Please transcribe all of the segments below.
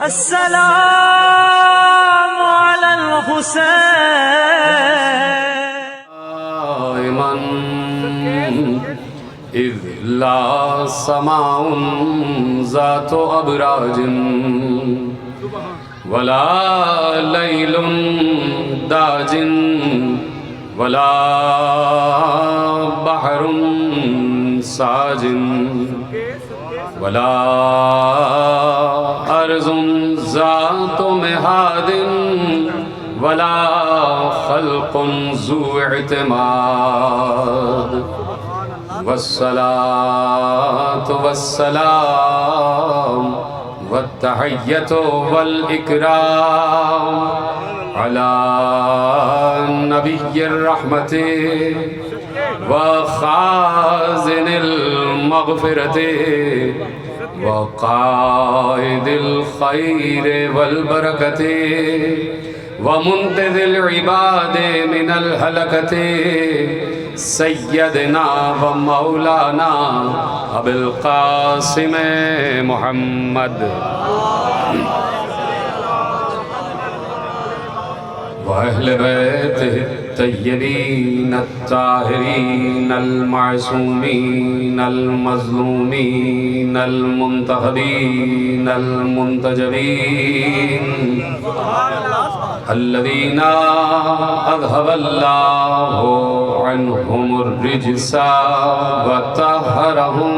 अस्सलामु अलल हुसैन इज़ ला समाउन ज़ातो अबराजिन वला लैलुन दाजिन वला बहरुन साजिन वला अर्ज़ुन ज़ातो मिहादिन वला खल्क़ुन ज़ू इत्माद वस्सलातु वस्सलाम वत्तहिय्यतु वल इकराम अला नबिय्यिर रहमति व खाज़िनिल मग़फ़िरति व क़ाइदिल ख़ैरि वल बरकति व मुन्क़िज़िल इबादि मिनल हलकति सय्यदना व मौलाना अबुल क़ासिम मुहम्मद व अहले बैतिहि तय्यबीन अत्ताहिरीन अल-मासूमीन अल-मज़लूमीन अल-मुंतखबीन अल-मुंतजबीन अल्लज़ीना अज़हबल्लाहु अन्हुमुर रिज्सा व तहहरहुम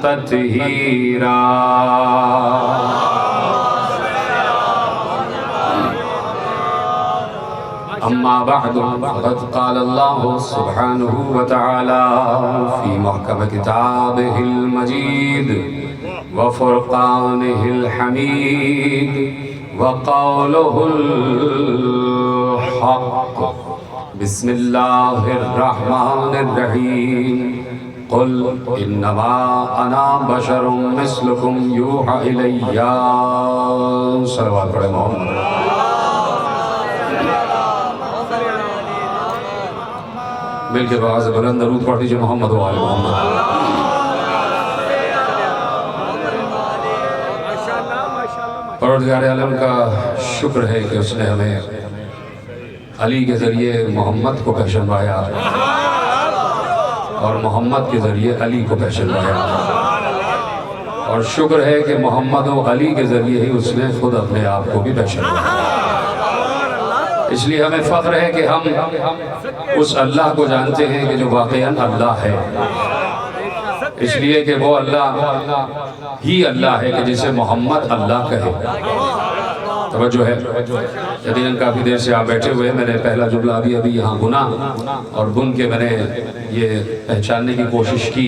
तत्हीरा। अम्मा बअद फ़क़द क़ाल अल्लाहु सुब्हानहु व तआला फ़ी महकम किताबिहिल मजीद व फ़ुरक़ानिहिल हमीद व क़ौलुहुल हक़। बिस्मिल्लाहिर रहमानिर रहीम। क़ुल इन्नमा अना बशरुम मिस्लुकुम यूहा इलैया। सल्लल्लाहु अलैहि मोहम्मद। मिलके आवाज़ बुलंद दरूद पढ़ दीजिए मोहम्मद व आले मोहम्मद। परवरदिगार आलम का शुक्र है कि उसने हमें अली के ज़रिए मोहम्मद को पहचानवाया और मोहम्मद के ज़रिए अली को पहचानवाया, और शुक्र है कि मोहम्मद और अली के ज़रिए ही उसने खुद अपने आप को भी पहचानवाया। इसलिए हमें फ़ख्र है कि हम उस अल्लाह को जानते हैं कि जो वाक़ईअन अल्लाह है, इसलिए कि वो अल्लाह ही अल्लाह है कि जिसे मोहम्मद अल्लाह कहे। तवज्जो है। यकीनन काफ़ी देर से आप बैठे हुए हैं। मैंने पहला जुमला अभी यहाँ बुना और बुन के मैंने ये पहचानने की कोशिश की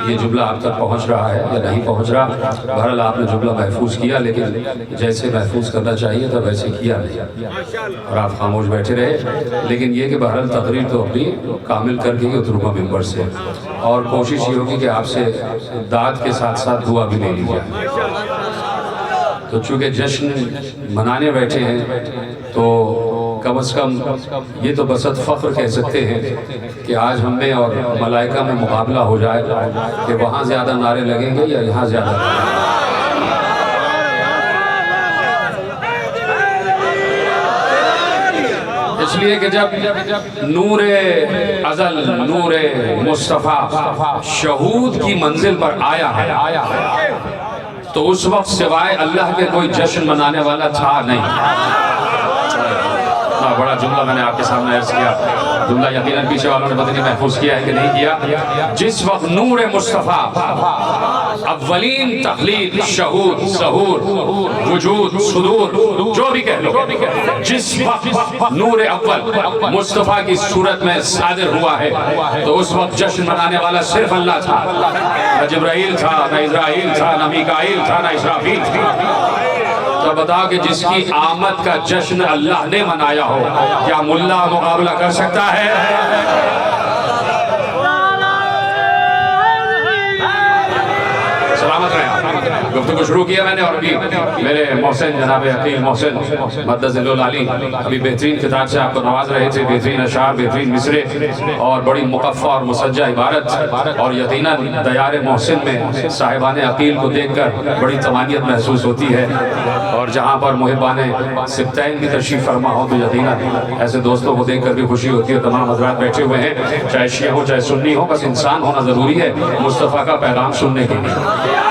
ये जुमला आप तक पहुँच रहा है या नहीं पहुँच रहा। बहरहाल आपने जुमला महफूज किया, लेकिन जैसे महफूज करना चाहिए था वैसे किया नहीं और आप खामोश बैठे रहे। लेकिन ये कि बहरहाल तकरीर तो अपनी कामिल करके ही उतरूँगा मिंबर से, और कोशिश ये होगी कि आपसे दाद के साथ साथ दुआ भी ले ली जाए। तो चूँकि जश्न मनाने बैठे हैं तो कम से कम ये तो बसत फ़ख्र कह सकते हैं कि आज हम में और मलाइका में मुकाबला हो जाए कि वहाँ ज़्यादा नारे लगेंगे या यहाँ ज़्यादा। इसलिए कि जब नूरे अज़ल नूरे मुस्तफ़ा शहूद की मंजिल पर आया है तो उस वक्त सिवाय अल्लाह के कोई जश्न मनाने वाला था नहीं। बड़ा जुमला मैंने आपके सामने अर्ज किया। जुमला यकीनन पीछे वालों ने पता नहीं महफूज किया है कि नहीं किया। जिस वक्त नूर मुस्तफ़ा अव्वलीन तखलीक शहूद सहूर वजूद सुदूर जो भी कह लो, जिस वक्त नूर अव्वल मुस्तफ़ा की सूरत में सादिर हुआ है तो उस वक्त जश्न मनाने वाला सिर्फ अल्लाह था। न जिब्राइल था, न इज़राइल था, न मीकाइल था, न इसराफील था। तो बताओ कि जिसकी आमद का जश्न अल्लाह ने मनाया हो, क्या मुल्ला मुकाबला कर सकता है? सलामत रहे। गुफ्तगू शुरू किया मैंने और अभी मेरे मोहसिन जनाब अकील मोहसिन मद्दज़िल्लुल आली अभी बेहतरीन किताब से आपको नवाज रहे थे, बेहतरीन अशार, बेहतरीन मिसरे और बड़ी मुकफ़्फ़ा और मुसज्जा इबारत, और यकीनन दयार मोहसिन में साहिबान अकील को देखकर बड़ी तमानियत महसूस होती है। और जहाँ पर मुहिबान सिब्तैन की तशरीफ़ फरमा हो तो यकीनन ऐसे दोस्तों को देखकर भी खुशी होती है। तमाम हज़रात बैठे हुए हैं, चाहे शिया हो चाहे सुन्नी हो, बस इंसान होना ज़रूरी है मुस्तफ़ा का पैगाम सुनने के लिए।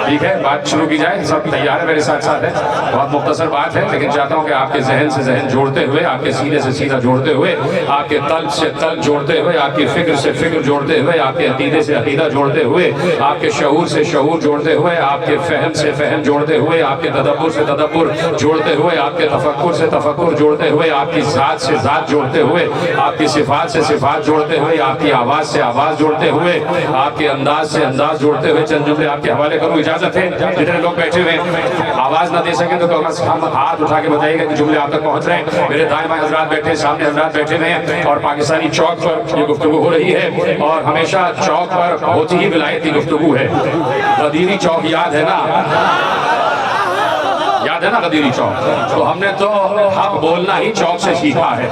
ठीक है, बात शुरू की जाए। सब तैयार है, मेरे साथ साथ है। बहुत मुख्तसर बात है, लेकिन चाहता हूँ कि आपके जहन से जहन जोड़ते हुए, आपके सीने से सीना जोड़ते हुए, आपके कल्ब से कल्ब जोड़ते हुए, आपकी फिक्र से फिक्र जोड़ते हुए, आपके अकीदे से अकीदा जोड़ते हुए, आपके शऊर से शऊर जोड़ते हुए, आपके फहम से फहम जोड़ते हुए, आपके तदब्बुर से तदब्बुर जोड़ते हुए, आपके तफक्कुर से तफक्कुर जोड़ते हुए, आपकी ज़ात से ज़ात जोड़ते हुए, आपकी सिफात से सिफात जोड़ते हुए, आपकी आवाज़ से आवाज़ जोड़ते हुए, आपके अंदाज से अंदाज जोड़ते हुए चंद जुमले आपके हवाले करूँ। इजाज़त है, जितने लोग बैठे हुए आवाज ना दे सके तो कम से कम हाथ उठा के बताइएगा कि जुमले आप तक पहुंच रहे हैं। मेरे दाएं बाएं हजरात बैठे, सामने हजरात बैठे हुए हैं और पाकिस्तानी चौक पर ये गुफ्तगू हो रही है और हमेशा चौक पर होती ही विलायत की गुफ्तगू है। गदीरी चौक याद है ना, याद है ना गदीरी चौक? तो हमने तो हक बोलना ही चौक से सीखा है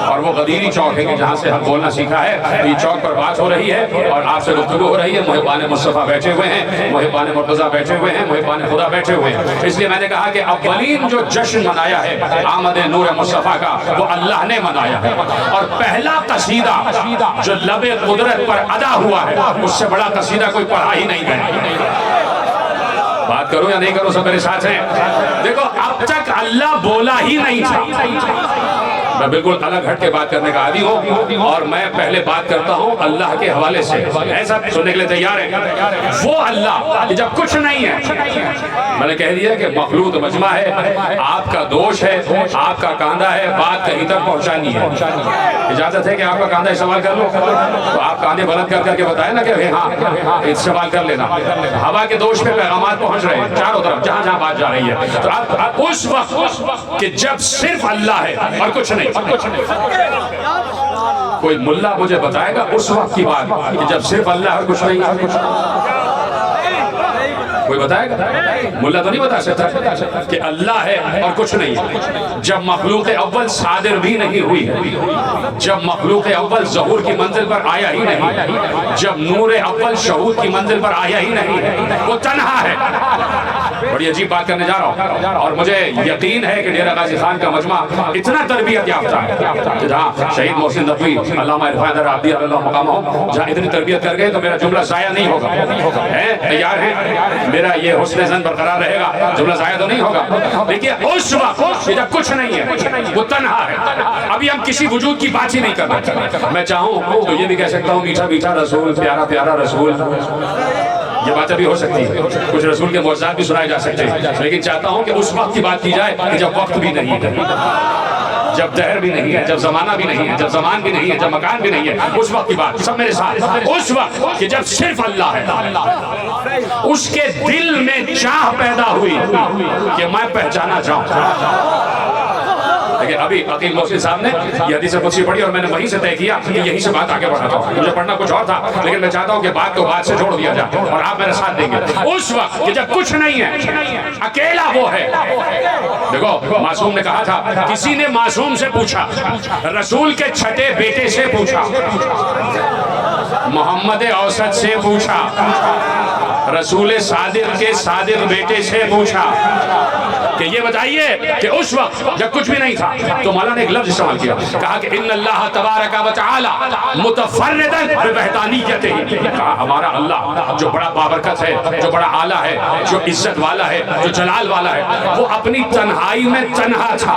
और वो गदीरी चौक है कि जहाँ से हक बोलना सीखा है। ये चौक पर बात हो रही है और आपसे गुफ्तगू हो रही है। मुहिबान मुस्तफ़ा बैठे हुए हैं, मुहिबान मुर्तज़ा बैठे हुए हैं, मुहिबान खुदा बैठे हुए हैं। इसलिए मैंने कहा कि अव्वलीन जो जश्न मनाया है आमद नूर मुस्तफ़ा का, वो अल्लाह ने मनाया है। और पहला कसीदा जो लबे कुदरत पर अदा हुआ है, उससे बड़ा कसीदा कोई पढ़ा ही नहीं गया। बात करो या नहीं करो, सब मेरे साथ हैं। देखो, अब तक अल्लाह बोला ही नहीं था। मैं बिल्कुल अलग हट के बात करने का आदी हूँ और मैं पहले बात करता हूँ अल्लाह के हवाले से। ऐसा सुनने के लिए तैयार है? वो अल्लाह जब कुछ नहीं है, मैंने कह दिया कि मखलूक मजमा है, आपका दोष है, आपका कांधा है, बात कहीं तक पहुँचानी है। इजाजत है कि आपका कांधा इस्तेमाल कर लो, तो आप कांधे बुलंद कर करके बताए ना कि हाँ इस्तेमाल कर लेना। हवा के दोष पे पैगामात पहुँच रहे हैं चारों तरफ, जहाँ जहाँ बात जा रही है। तो आप उस वक्त कि जब सिर्फ अल्लाह है और कुछ नहीं, कोई मुल्ला मुझे बताएगा उस वक्त की बात कि जब सिर्फ अल्लाह और कुछ नहीं? कोई बताएगा? मुल्ला तो नहीं बता सकता कि अल्लाह है और कुछ नहीं है। जब मखलूक अव्वल सादिर भी नहीं हुई, जब मखलूक अव्वल ज़हूर की मंजिल पर आया ही नहीं, जब नूर अव्वल शहूद की मंजिल पर आया ही नहीं, वो तन्हा है। बड़ी अजीब बात करने जा रहा हूँ और मुझे यकीन है कि डेरा गाजी खान का मजमा इतना तरबियत याफ्ता है, जहाँ शहीद मोहसिन नकवी अल्लामा इरफान राबदी अल्लाह मकाम हो, जहाँ इतनी तरबियत कर गए तो मेरा जुमला ज़ाया नहीं होगा। तैयार है? मेरा ये हुस्न ज़न बरकरार रहेगा, जुमला ज़ाया तो नहीं होगा। देखिए, उस वक्त जब कुछ नहीं है, वो तन्हा है। अभी हम किसी वजूद की बात ही नहीं कर रहे। मैं चाहूँ तो ये भी कह सकता हूँ मीठा मीठा रसूल, प्यारा प्यारा रसूल, ये बात भी हो सकती है। कुछ रसूल के मौज़ात भी सुनाए जा सकते हैं, लेकिन चाहता हूँ कि उस वक्त की बात की जाए कि जब वक्त भी नहीं है, जब दहर भी नहीं है, जब जमाना भी नहीं है, जब जमान भी नहीं है, जब मकान भी नहीं है। उस वक्त की बात, सब मेरे साथ, उस वक्त कि जब सिर्फ अल्लाह है। उसके दिल में चाह पैदा हुई कि मैं पहचाना चाहूँ। लेकिन अभी अकील मोहसिन साहब ने ये हदीस कुदसी पढ़ी और मैंने वहीं से तय किया कि यहीं से बात आगे बढ़ाता हूँ। मुझे पढ़ना कुछ और था, लेकिन मैं चाहता हूँ कि बात को बात से जोड़ दिया जाए और आप मेरे साथ देंगे। उस वक्त कि जब कुछ नहीं है, अकेला वो है। देखो, मासूम ने कहा था, किसी ने मासूम से पूछा, रसूल के छठे बेटे से पूछा, मोहम्मद औसत से पूछा, रसूल सादिक के सादिक बेटे से पूछा कि ये बताइए कि उस वक्त जब कुछ भी नहीं था तो मौलाना ने एक लफ्ज इस्तेमाल किया, कहा कि इन्नल्लाह तबारक व तआला मुतफर्रिदन बिवहदानियतिही। कहा हमारा अल्लाह जो बड़ा बाबरकत है, जो बड़ा आला है, जो इज्जत वाला है, जो जलाल वाला है, वो अपनी तन्हाई में तन्हा था।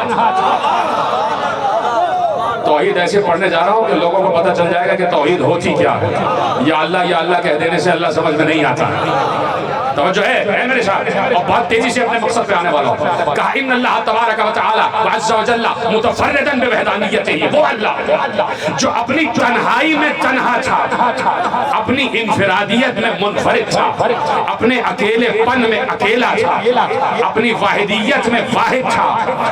तौहीद ऐसे पढ़ने जा रहा हूँ कि लोगों को पता चल जाएगा कि तौहीद होती क्या है। या अल्लाह कह देने से अल्लाह समझ में नहीं आता। तवज्जो है मेरे साथ, और बहुत तेजी से अपने मकसद पे आने वाला हूँ। कहा इन्नल्लाह तबारक व तआला व अज़्ज़ा व जल्ला मुतफर्रिदन बिवहदानियतिही। वो अल्लाह जो अपनी तन्हाई में तन्हा था, अपनी इनफिरादियत में मुनफरिद था, अपने अकेलेपन में अकेला था, अपनी वाहिदियत में वाहिद था,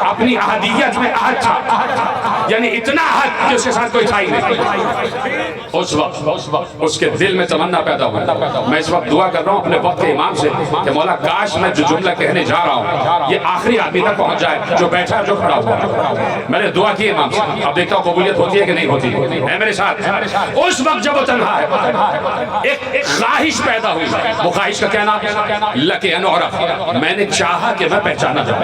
अपनी अहदियत में अहद था, यानी इतना अहद कि उसके साथ कोई था ही नहीं। उस वक्त उसके दिल में तमन्ना पैदा हुई। मैं इस वक्त दुआ कर रहा हूँ अपने वक्त के इमाम इमाम से कि मौला काश मैं जो जुमला कहने जा रहा हूँ ये आखिरी आदमी तक पहुंच जाए जो बैठा है जो खड़ा हुआ। मैंने दुआ की इमाम से, अब देखता हूँ कबूलियत होती है कि नहीं होती है मेरे साथ। उस वक्त जब वो तन्हा है एक ख्वाहिश पैदा हुई, वो ख्वाहिश का क्या नाम? लके अनौरफ, मैंने चाहा कि मैं पहचाना जाऊं।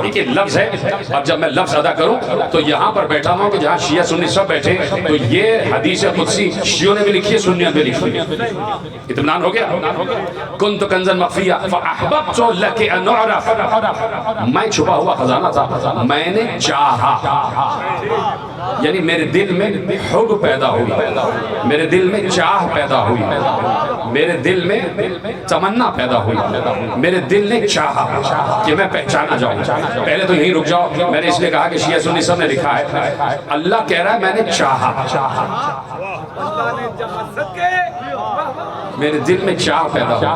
एक लफ्ज है, अब जब मैं लफ्ज अदा करूं तो यहाँ पर बैठा हूं कि जहाँ शिया सुन्नी सब बैठे, तो ये हदीस कुदसी शियों ने भी लिखी है, सुन्नियों ने भी लिखी है। इत्मीनान हो गया। कुन्तु कंज़न मख्फिया फ़अहबब्तु लके अन उअरफ़, मैं छुपा हुआ खजाना था, मैंने चाहा, यानी मेरे दिल में हुब पैदा हुई, मेरे दिल में चाह पैदा हुई, मेरे दिल में तमन्ना पैदा हुई, मेरे दिल ने चाहा कि मैं पहचाना जाऊं। पहले तो यहीं रुक जाओ, मैंने इसलिए कहा कि शिया सुन्नी सब ने लिखा है, अल्लाह कह रहा है मैंने चाहा, मेरे दिल में चाह पैदा हुआ।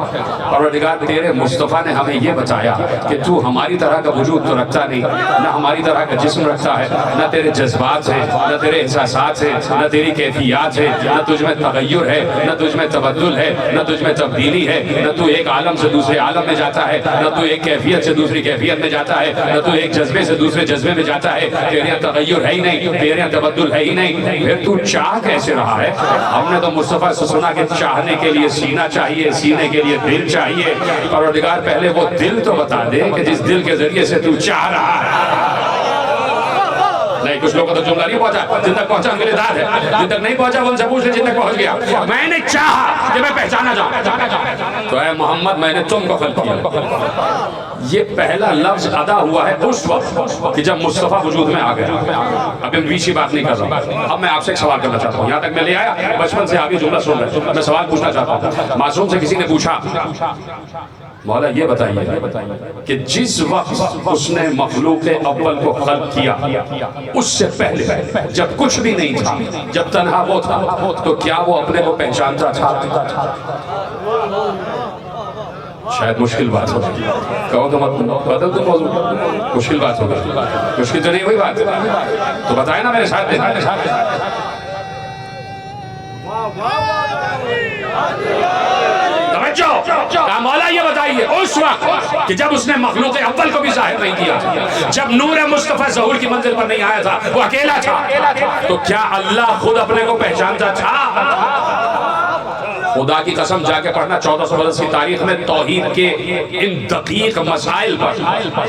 परवरदिगार तेरे मुस्तफ़ा ने हमें यह बताया कि तू हमारी तरह का वजूद तो रखता नहीं, न हमारी तरह का जिस्म रखता है, न तेरे जज्बात हैं, न तेरे एहसासात हैं, न तेरी कैफियत है, न तुझ में तगय्युर है, न तुझ में तबद्दुल है, न तुझ में तब्दीली है, न तू एक आलम से दूसरे आलम में जाता है, न तू एक कैफियत से दूसरी कैफियत में जाता है, न तू एक जज्बे से दूसरे जज्बे में जाता है। तेरे यहाँ तगय्युर है ही नहीं, तेरे यहाँ तबद्दुल है ही नहीं, फिर तू चाह कैसे रहा है? हमने तो मुस्तफ़ा से सुना कि चाहने के लिए सीना चाहिए, सीने के लिए दिल चाहिए। परवरदिगार पहले वो दिल तो बता दे कि जिस दिल के जरिए से तू चाह रहा है। नहीं, कुछ लोगों को तो जुमला नहीं पहुंचा, जिन तक पहुंचा उनके लिए दाद है, जिन तक नहीं पहुंचा वो उनसे पूछ ले, जिन तक पहुंच गया। मैंने चाहा कि मैं पहचाना जाऊं, तो ऐ मोहम्मद मैंने तुमको खल्क किया। ये पहला लफ्ज अदा हुआ है उस वक्त कि जब मुस्तफ़ा वजूद में आ गया। अब मैं बीच की बात नहीं कर रहा हूँ, अब मैं आपसे एक सवाल करना चाहता हूँ। यहाँ तक मैं ले आया, बचपन से आप ये जुमला सुन रहे हैं, मैं सवाल पूछना चाहता हूँ। मासूम से किसी ने पूछा, मौला ये बताइए कि जिस वक्त उसने मखलूक अव्वल को खल्क किया, उससे पहले जब कुछ भी नहीं था, जब तन्हा वो था, तो क्या वो अपने को पहचानता था? शायद मुश्किल बात हो गई, कहो तो मत बदल दो मौजूद, मुश्किल बात हो गई। मुश्किल तो नहीं हुई बात, तो बताए ना मेरे साथ मौला ये बताइए उस वक्त कि जब उसने मखलूक अव्वल को भी जाहिर नहीं किया, जब नूर मुस्तफ़ा ज़हूर की मंजिल पर नहीं आया था, वो अकेला था, तो क्या अल्लाह खुद अपने को पहचानता था? खुदा की कसम जाके पढ़ना 1400 बरस की तारीख में तौहीद के इन दकीक मसाइल पर,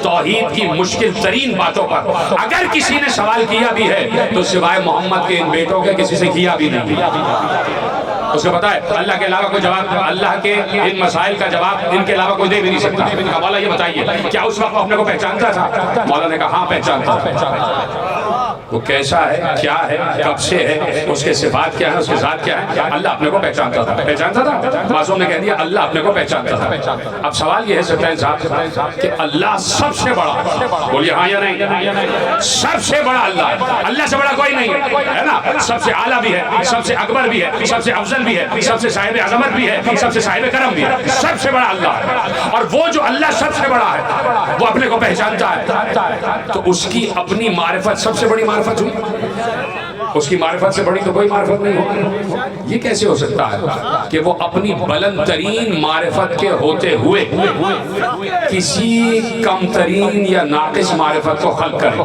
तौहीद की मुश्किल तरीन बातों पर अगर किसी ने सवाल किया भी है तो सिवाय मोहम्मद के इन बेटों के किसी से किया भी नहीं। उसको पता है अल्लाह के अलावा कोई जवाब, अल्लाह के इन मसाइल का जवाब इनके अलावा कोई दे भी नहीं सकता। मौला ये बताइए क्या उस वक्त अपने को पहचानता था? मौला ने कहा हाँ पहचानता था। वो कैसा है, क्या है, कब से है, उसके सिफात क्या है, उसके ज़ात क्या है, अल्लाह अपने को पहचानता था। पहचानता था? मासूम ने कह दिया अल्लाह अपने को पहचानता था। अब सवाल ये है सत्तान साहब कि अल्लाह सबसे बड़ा, बोलिए हाँ या नहीं? सबसे बड़ा अल्लाह, अल्लाह से बड़ा कोई नहीं है ना? सबसे आला भी है, सबसे अकबर भी है, सबसे अफजल भी है, सबसे साहिब अजमत भी है, सबसे साहिब करम भी है, सबसे बड़ा अल्लाह है। और वो जो अल्लाह सबसे बड़ा है वो अपने को पहचानता है, तो उसकी अपनी मारिफत सबसे बड़ी मारिफत हुई। उसकी मारिफत से बड़ी तो कोई मारिफत नहीं होगी। ये कैसे हो सकता है कि वो अपनी बुलंद तरीन मारिफत के होते हुए किसी कम तरीन या नाकिस मारिफत को खल्क करे?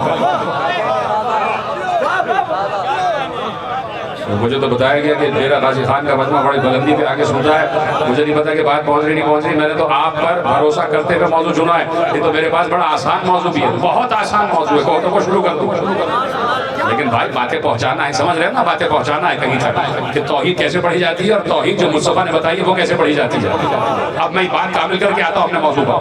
मुझे तो बताया गया कि डेरा गाजी खान का मजमा बड़ी बुलंदी पे आके सुनता है। मुझे नहीं पता कि बात पहुंच रही नहीं पहुंच रही। मैंने तो आप पर भरोसा करते हुए मौजू चुना है। ये तो मेरे पास बड़ा आसान मौजू भी है, बहुत आसान मौजू है, तो शुरू कर दूँ। लेकिन भाई बातें पहुंचाना है, समझ रहे हो ना? बातें पहुंचाना है कहीं तक कि तौहीद कैसे पढ़ी जाती है और तौहीद जो मुस्तफ़ा ने बताई है वो कैसे पढ़ी जाती है। अब मैं बात कामिल करके आता हूँ अपने मौजू पर।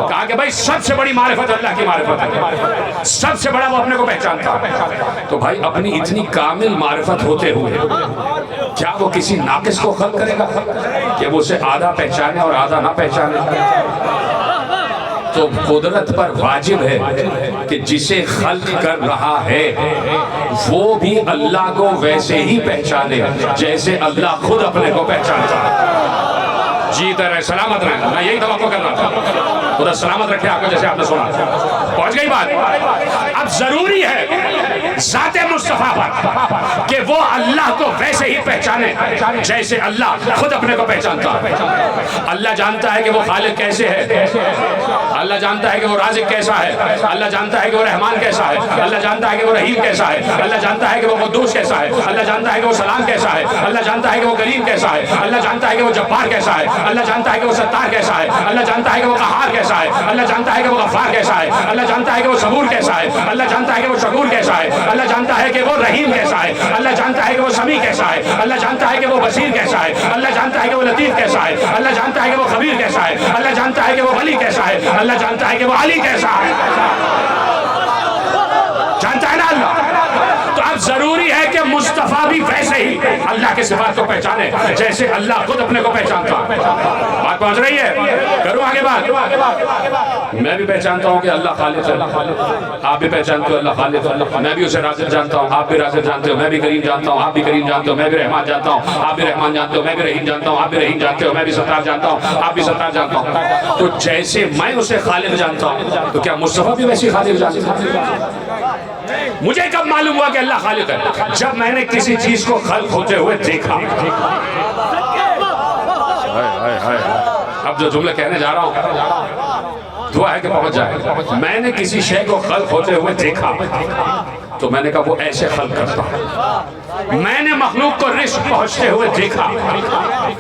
कहा कि भाई सबसे बड़ी मारिफत अल्लाह की मारिफत है, सबसे बड़ा वो अपने को पहचानता है। तो भाई अपनी इतनी कामिल मारिफत होते हुए क्या वो किसी नाकिस को खल्क करेगा कि वो उसे आधा पहचाने और आधा ना पहचाने? तो कुदरत पर वाजिब है कि जिसे खल्क कर रहा है वो भी अल्लाह को वैसे ही पहचाने जैसे अल्लाह खुद अपने को पहचानता है। जीते रहे, सलामत रहे, मैं यही तवक्को कर रहा था। खुदा सलामत रखे आपको, जैसे आपने सुना। पहुंच गई बात। अब जरूरी है ज़ाते मुस्तफा पर कि वो अल्लाह को वैसे ही पहचाने जैसे अल्लाह खुद अपने को पहचानता है। अल्लाह जानता है कि वो खालिक कैसे है, अल्लाह जानता है कि वो राज़िक कैसा है, अल्लाह जानता है कि वो रहमान कैसा है, अल्लाह जानता है कि वो रहीम कैसा है, अल्लाह जानता है कि वो कुद्दूस कैसा है, अल्लाह जानता है कि वो सलाम कैसा है, अल्लाह जानता है कि वो करीम कैसा है, अल्लाह जानता है कि वो जब्बार कैसा है, अल्लाह जानता है कि वो सत्तार कैसा है, अल्लाह जानता है कि वो कहार कैसा है, अल्लाह जानता है कि वो गफ्फार कैसा है, अल्लाह जानता है कि वो सबूर कैसा है, अल्लाह जानता है कि वो शकूर कैसा है, अल्लाह जानता है कि वो रहीम कैसा है, अल्लाह जानता है कि वो समी कैसा है, अल्लाह जानता है कि वो बसीर कैसा है, अल्लाह जानता है कि वो लतीफ कैसा है, अल्लाह जानता है कि वो खबीर कैसा है, अल्लाह जानता है कि वो वली कैसा है, अल्लाह जानता है कि वो अली कैसा है। जानता है ना अल्लाह। तो अब जरूरी है कि मुस्तफा भी वैसे ही अल्लाह के सिफात को पहचाने जैसे अल्लाह खुद अपने को पहचानता है। बात पहुंच रही है? करूं आगे बात। मैं भी पहचानता हूं कि अल्लाह खालिक है, आप भी पहचानते हो अल्लाह खालिक है। मैं भी उसे राज़िक जानता हूं, आप भी राज़िक जानते हो। मैं भी करीम जानता हूं, आप भी करीम जानते हो। मैं भी रहमान जानता हूं, आप भी रहमान जानते हो। मैं भी रहीम जानता हूं, आप भी रहीम जानते हो। मैं भी सत्तार जानता हूं, आप भी सत्तार जानता हूं। तो जैसे मैं उसे खालिक जानता हूं, तो क्या मुस्तफा भी वैसे खालिक जानता है? मुझे कब मालूम हुआ कि अल्लाह खालिक है? जब मैंने किसी चीज को खल्क होते हुए देखा। अब जो जुमले कहने जा रहा हूं, दुआ है कि पहुंच जाए। मैंने किसी शय को खल्क होते हुए देखा तो मैंने कहा वो ऐसे खल्क करता है। मैंने मखलूक को रिस्क पहुंचते हुए देखा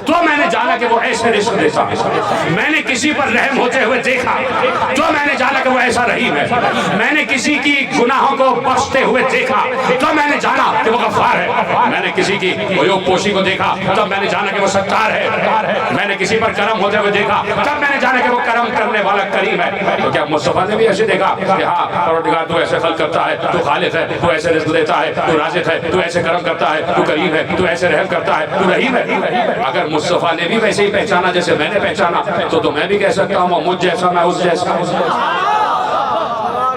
तो मैंने जाना कि वो ऐसे रिस्क देता है। मैंने किसी पर रहम होते हुए देखा तो मैंने जाना कि वो ऐसा रहीम है। मैंने किसी की गुनाहों को बख्शते हुए देखा तो मैंने जाना कि वो गफ्फार है। मैंने किसी की अयूब पोशी को देखा तब मैंने जाना कि वो सत्तार है। मैंने किसी पर करम होते हुए देखा तब मैंने जाना कि वो करम करने वाला करीम है। तो क्या मुस्तफा ने भी ऐसे देखा कि हाँ परवरदिगार तू ऐसे खल्क करता है, तू खालिक है, तू ऐसे रिज़्क़ देता है, तू राज़िक़ है, तू ऐसे करम करता है, तू करीम है, तू ऐसे रहम करता है, तू रहीम है। अगर मुस्तफा ने भी वैसे ही पहचाना जैसे मैंने पहचाना तो मैं भी कह सकता हूँ मुझ जैसा, मैं उस जैसा।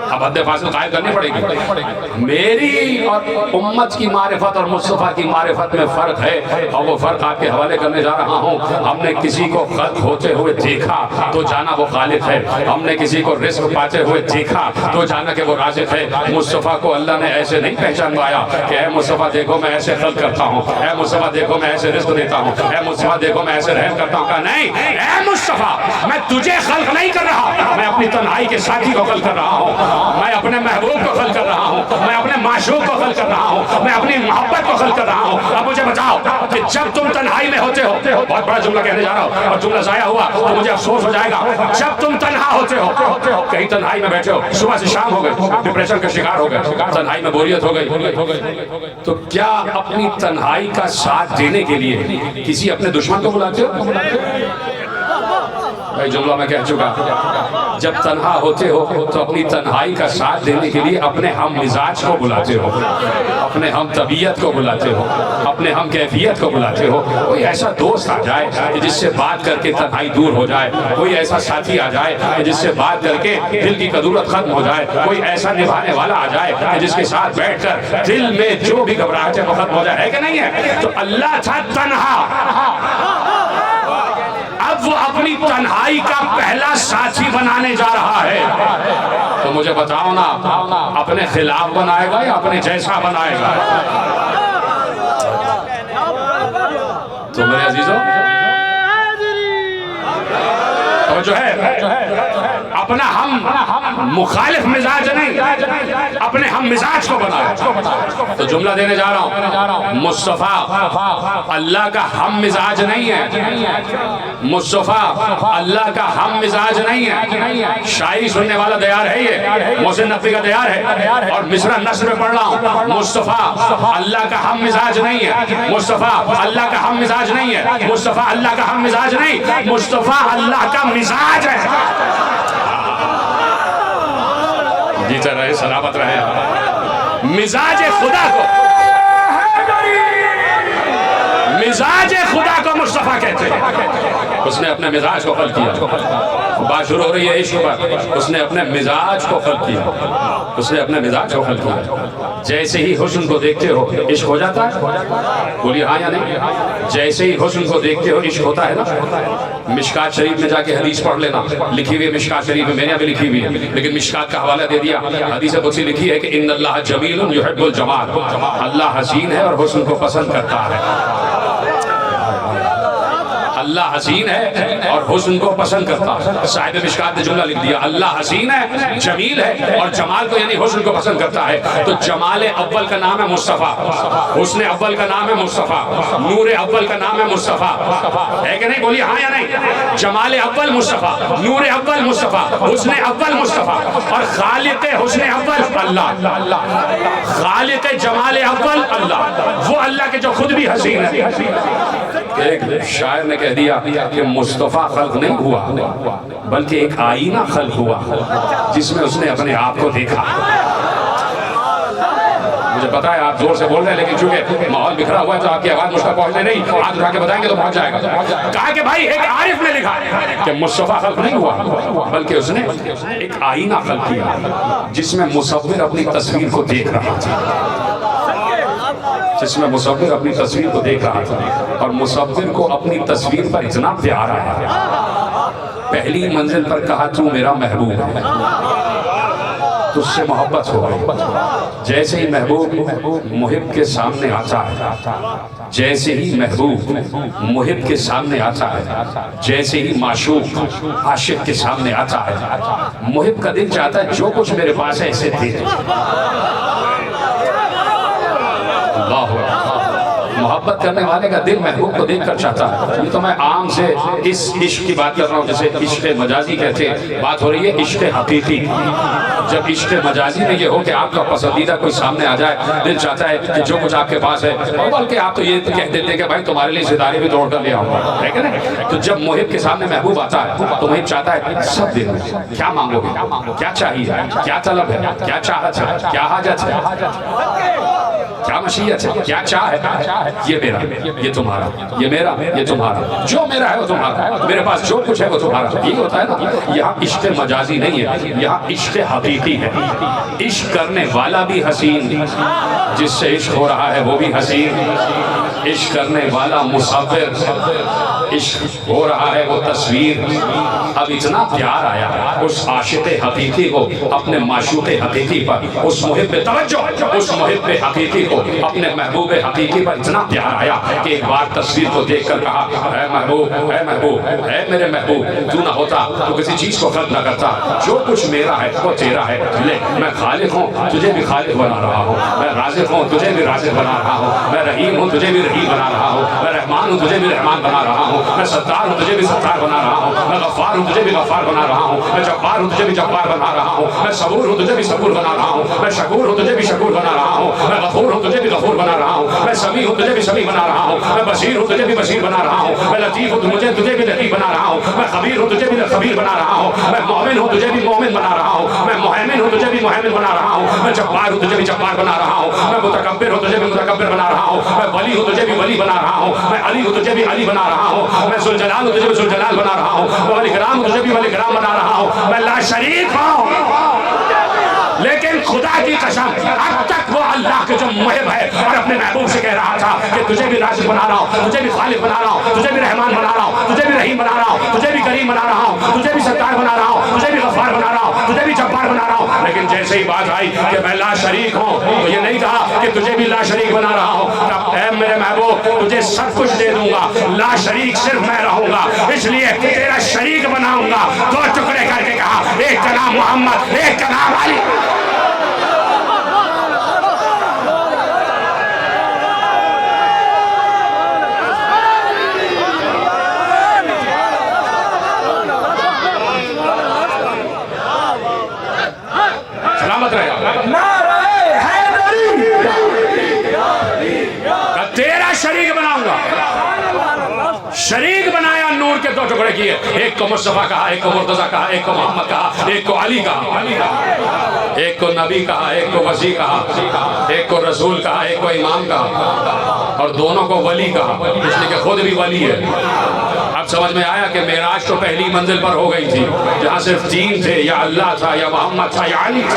अब हद फासिल कायम करनी पड़ेगी। मेरी और उम्मत की मारिफत और मुस्तफा की मारिफत में फर्क है और वो फर्क आपके हवाले करने जा रहा हूँ। हमने किसी को खल्क होते हुए देखा तो जाना वो खालिक है। हमने किसी को रिस्क पाते हुए देखा तो जाना कि वो राज़िक है। मुस्तफा को अल्लाह ने ऐसे नहीं पहचानवाया कि ऐ मुस्तफा देखो मैं ऐसे खल्क करता हूँ, ऐ मुस्तफा देखो मैं ऐसे रिस्क देता हूँ, ऐ मुस्तफा देखो मैं ऐसे रहम करता हूँ। नहीं, ऐ मुस्तफा मैं तुझे खल्क नहीं कर रहा, मैं अपनी तन्हाई के साथी को खल्क कर रहा हूँ। मैं अपने महबूब को खल्क कर रहा हूँ, मैं अपने माशूक को खल्क कर रहा हूँ, मैं अपनी मोहब्बत को खल्क कर रहा हूँ। अब मुझे बताओ कि जब तुम तन्हाई में होते हो, बहुत बड़ा जुमला कहने जा रहा हूँ और जुमला जाया हुआ तो मुझे अफसोस हो जाएगा। जब तुम तन्हा होते हो, कहीं तन्हाई में बैठे हो, सुबह से शाम हो गए, डिप्रेशन का शिकार हो गए, तन्हाई में बोरियत हो गई, तो क्या अपनी तन्हाई का साथ देने के लिए किसी अपने दुश्मन को बुलाते हो? भाई जुमला मैं कह चुका। जब तन्हा होते हो तो अपनी तन्हाई का साथ देने के लिए अपने हम मिजाज को बुलाते हो, अपने हम तबीयत को बुलाते हो, अपने हम कैफियत को बुलाते हो। कोई ऐसा दोस्त आ जाए कि जिससे बात करके तन्हाई दूर हो जाए, कोई ऐसा साथी आ जाए कि जिससे बात करके दिल की कदूरत खत्म हो जाए, कोई ऐसा निभाने वाला आ जाए कि जिसके साथ बैठकर दिल में जो भी घबराहट है वो खत्म हो जाए, है कि नहीं है? तो अल्लाह था तन्हा, अब वो अपनी तन्हाई का पहला साथी बनाने जा रहा है। तो मुझे बताओ ना, अपने खिलाफ बनाएगा या अपने जैसा बनाएगा? तो मेरे अजीजों तो जो है अपना हम मुखालिफ मिजाज नहीं, अपने हम मिजाज को बनाए। तो जुमला देने जा रहा हूँ, मुस्तफा अल्लाह का हम मिजाज नहीं है, मुस्तफा अल्लाह का हम मिजाज नहीं है। शायरी सुनने वाला तैयार है, ये मोहसिन नकवी का तैयार है और मिसरा नस्र में पढ़ रहा हूँ। मुस्तफा अल्लाह का हम मिजाज नहीं है, मुस्तफा अल्लाह का हम मिजाज नहीं है, मुस्तफा अल्लाह का हम मिजाज नहीं, मुस्तफा अल्लाह का मिजाज है। जीते रहे, सलामत रहे। मिजाज खुदा को, मिजाज खुदा को मुस्तफा कहते हैं। उसने अपने मिजाज को खल्क किया। बात शुरू हो रही है इश्क पर। उसने अपने मिजाज को खल्क किया, उसने अपने मिजाज को खल्क किया। जैसे ही हुस्न को देखते हो इश्क हो जाता है, बोलिए हाँ या नहीं। जैसे ही हुस्न को देखते हो इश्क होता है ना। मिशकात शरीफ में जाके हदीस पढ़ लेना, लिखी हुई है मिशकात शरीफ में, मैंने अभी लिखी हुई है लेकिन मिशकात का हवाला दे दिया। हदीस कुदसी लिखी है कि इन्नल्लाह जमीलुन युहिब्बुल जमाल, अल्लाह हसीन है और हुस्न को पसंद करता है। अल्लाह हसीन है और हुस्न को पसंद करता है। साहिब मिशकात ने जुमला लिख दिया, अल्लाह हसीन है, जमील है और जमाल को यानी हुस्न को पसंद करता है। तो जमाल अव्वल का नाम है मुस्तफ़ा, हुस्न अव्वल का नाम है मुस्तफ़ा, नूर अव्वल का नाम है मुस्तफ़ा, है कि नहीं? बोलिए हाँ या नहीं। जमाल अव्वल मुस्तफ़ा, नूर अव्वल मुस्तफ़ा, हुस्न अव्वल मुस्तफ़ा और खालिक हुस्न अव्वल अल्लाह, खालिक जमाल अव्वल अल्लाह, वो अल्लाह के जो खुद भी हसीन है। एक शायर ने कह दिया कि मुस्तफ़ा खल्क नहीं हुआ बल्कि एक आईना खल्क हुआ जिसमें उसने अपने आप को देखा। मुझे पता है आप जोर से बोल रहे हैं लेकिन चूंकि माहौल बिखरा हुआ है तो आपकी आवाज मुझ तक पहुंचने नहीं, हाथ उठा के बताएंगे तो पहुंच जाएगा। कहा कि भाई एक आरिफ ने लिखा कि मुस्तफ़ा खल्क नहीं हुआ बल्कि उसने एक आईना खल्क किया जिसमें मुसव्विर अपनी तस्वीर को देख रहा था, जिसमें मुसव्विर अपनी तस्वीर को देख रहा था और मुसव्विर को अपनी तस्वीर पर इतना प्यार आया, पहली मंजिल पर कहा तू मेरा महबूब है, तुझसे मोहब्बत हो गई। जैसे ही महबूब मुहिब के सामने आता है, जैसे ही महबूब मुहिब के सामने आता है, जैसे ही माशूक आशिक के सामने आता है, मुहिब का दिल चाहता है जो कुछ मेरे पास है इसे दे दो। मोहब्बत करने वाले का दिल महबूब को देखकर चाहता है। ये तो मैं आम से इस इश्क की बात कर रहा हूँ, जैसे इश्क मजाजी कहते हैं, बात हो रही है इश्क हकीकी। जब इश्क मजाजी में ये हो कि आपका पसंदीदा कोई सामने आ जाए, दिल चाहता है कि जो कुछ आपके पास है, बल्कि आप तो ये कह देते हैं कि भाई तुम्हारे लिए सितारे भी तोड़ कर ले आऊंगा, है कि नहीं? तो जब मुहिब के सामने महबूब आता है तो मुहिब चाहता है सब दे दो, क्या मांगोगे, क्या चाहिए, क्या तलब है, क्या चाहत है, क्या हाजत है, क्या मशीयत है, क्या चाह है, ये मेरा, ये तुम्हारा, ये मेरा, ये तुम्हारा, जो मेरा है वो तुम्हारा, मेरे पास जो कुछ है वो तुम्हारा। ये होता है ना। यहाँ इश्क मजाजी नहीं है, यहाँ इश्क हकीकी है। इश्क करने वाला भी हसीन, जिससे इश्क हो रहा है वो भी हसीन। इश्क करने वाला मुसाफिर, इश्क हो रहा है वो तस्वीर। अब इतना प्यार आया उस आशिक़ हकीकी को अपने माशूक़ हकीकी पर, उस मुहिब तवज्जो, उस मुहिब हकीकी को अपने महबूब हकीकी पर इतना प्यार आया कि एक बार तस्वीर को देखकर कहा, है महबूब, है महबूब, है मेरे महबूब, तू ना होता तो किसी चीज को खल्क ना करता, जो कुछ मेरा है वो तेरा है। ले मैं खालिक हूँ, तुझे भी खालिक बना रहा हूँ, मैं राज़िक़ हूँ, तुझे भी राज़िक़ बना रहा हूँ, मैं रहीम हूँ, तुझे भी रहीम बना रहा हूँ, मैं रहमान हूँ, तुझे भी रहमान बना रहा हूँ, मैं सत्तार हूँ, तुझे भी सत्तार बना रहा हूँ, मैं गफ़्फ़ार हूँ, तुझे भी गफ़्फ़ार बना रहा हूँ, मैं जब्बार हूँ, तुझे भी जब्बार बना रहा हूँ, मैं सबूर हूँ, तुझे भी सबूर बना रहा हूँ, मैं शकूर हूँ, तुझे भी शकूर बना रहा हूँ, मैं गफूर हूँ, तुझे भी गफूर बना रहा हूँ, मैं समी हूँ, तुझे भी समी बना रहा हूँ, मैं बशीर हूँ, तुझे भी बशीर बना रहा हूँ, मैं लतीफ़ हूँ, तुझे भी लतीफ़ बना रहा हूँ, मैं खबीर हूँ, तुझे भी खबीर बना रहा हूँ, मैं मोमिन हूँ, तुझे भी मोमिन बना रहा हूँ, मैं मुहैमिन हूँ, तुझे भी मुहैमिन बना रहा हूँ, मैं जब्बार हूँ, तुझे भी जब्बार बना रहा हूँ, मैं मुतकब्बिर हूँ, तुझे भी मुतकब्बिर बना रहा हूँ, मैं वली हूँ, तुझे भी वली बना रहा हूँ, मैं अली हूँ, तुझे भी अली बना रहा हूँ, मैं ज़ुलजलाल हूँ, तुझे भी ज़ुलजलाल बना रहा हूँ, मैं वलीकराम हूँ, तुझे भी वलीकराम बना रहा हूँ, मैं ला शरीक हूँ। लेकिन खुदा की कसम अब तक वो अल्लाह के जो मुहिब है और अपने महबूब से कह रहा था कि तुझे भी राज़िक़ बना रहा हूँ, तुझे भी खालिक बना रहा हूँ, तुझे भी रहमान बना रहा हूँ, तुझे भी रहीम बना रहा हूँ, तुझे भी करीम बना रहा हूँ, तुझे भी सत्तार बना रहा हूँ, तुझे भी गफ़्फ़ार बना रहा हूँ, तुझे भी जब्बार बना रहा हूँ। लेकिन जैसे ही बात आई कि मैं ला शरीक हूँ तो ये नहीं कहा कि तुझे भी ला शरीक बना रहा हूँ, तब मेरे महबूब तुझे सब कुछ दे दूंगा, ला शरीक सिर्फ मैं रहूंगा, इसलिए तेरा शरीक बनाऊंगा। दो टुकड़े करके कहा, एक का नाम मोहम्मद, एक का नाम अली। तेरा शरीक बनाऊंगा। शरीक बनाया, नूर के दो टुकड़े किए, एक को मुस्तफा कहा, एक को मुर्तजा कहा, एक को मोहम्मद कहा, एक को अली कहा, एक को नबी कहा, एक को वसी कहा, एक को रसूल कहा, एक को इमाम कहा और दोनों को वली कहा, इसलिए कि खुद भी वली है। अब समझ में आया कि मेराज तो पहली मंजिल पर हो गई थी जहाँ सिर्फ 3 थे, या अल्लाह था, या मोहम्मद था, या अली था।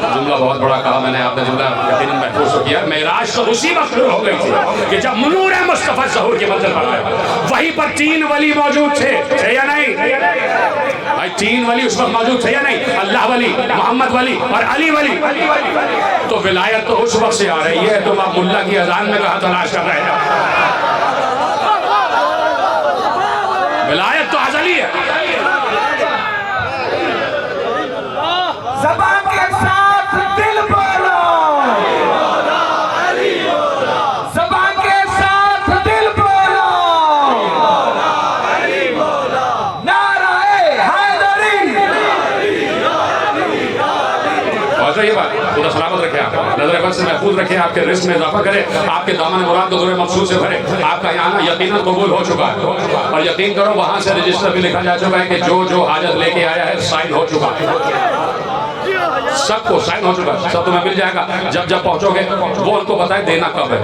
जुमला बहुत बड़ा कहा मैंने, आपने जुमला यकीनन महफूज तो किया। मेराज तो उसी वक्त हो गई थी कि जब नूर मुस्तफा ज़हूर की मंजिल पर आया। वहीं पर 3 वली मौजूद थे या नहीं भाई? 3 वली उस वक्त मौजूद थे या नहीं? अल्लाह वली, मोहम्मद वली और अली वली। तो विलायत तो उस वक्त से आ रही है, तुम आप मुल्ला की अजान में कहाँ तलाश कर रहे हैं? विलायत तो अज़ली है। ज़बान के साथ दिल बोलो, ज़बान के साथ दिल बोलो, नाराए हैदरी। और ये बात खुदा सलामत रखे, आप नजर बद से महफूज रखे, आपके रिस्क में इजाफा करे, आपके दामन मुराद को दुरे मखसूस से भरे। आपका यहाँ ना यकीनन कबूल हो चुका है, और यकीन करो वहाँ से रजिस्टर भी लिखा जा चुका है कि जो जो हाजत लेके आया है साइन हो चुका है, सबको साइन हो चुका है, सब तुम्हें मिल जाएगा। जब जब पहुंचोगे वो उनको बताए देना कब है,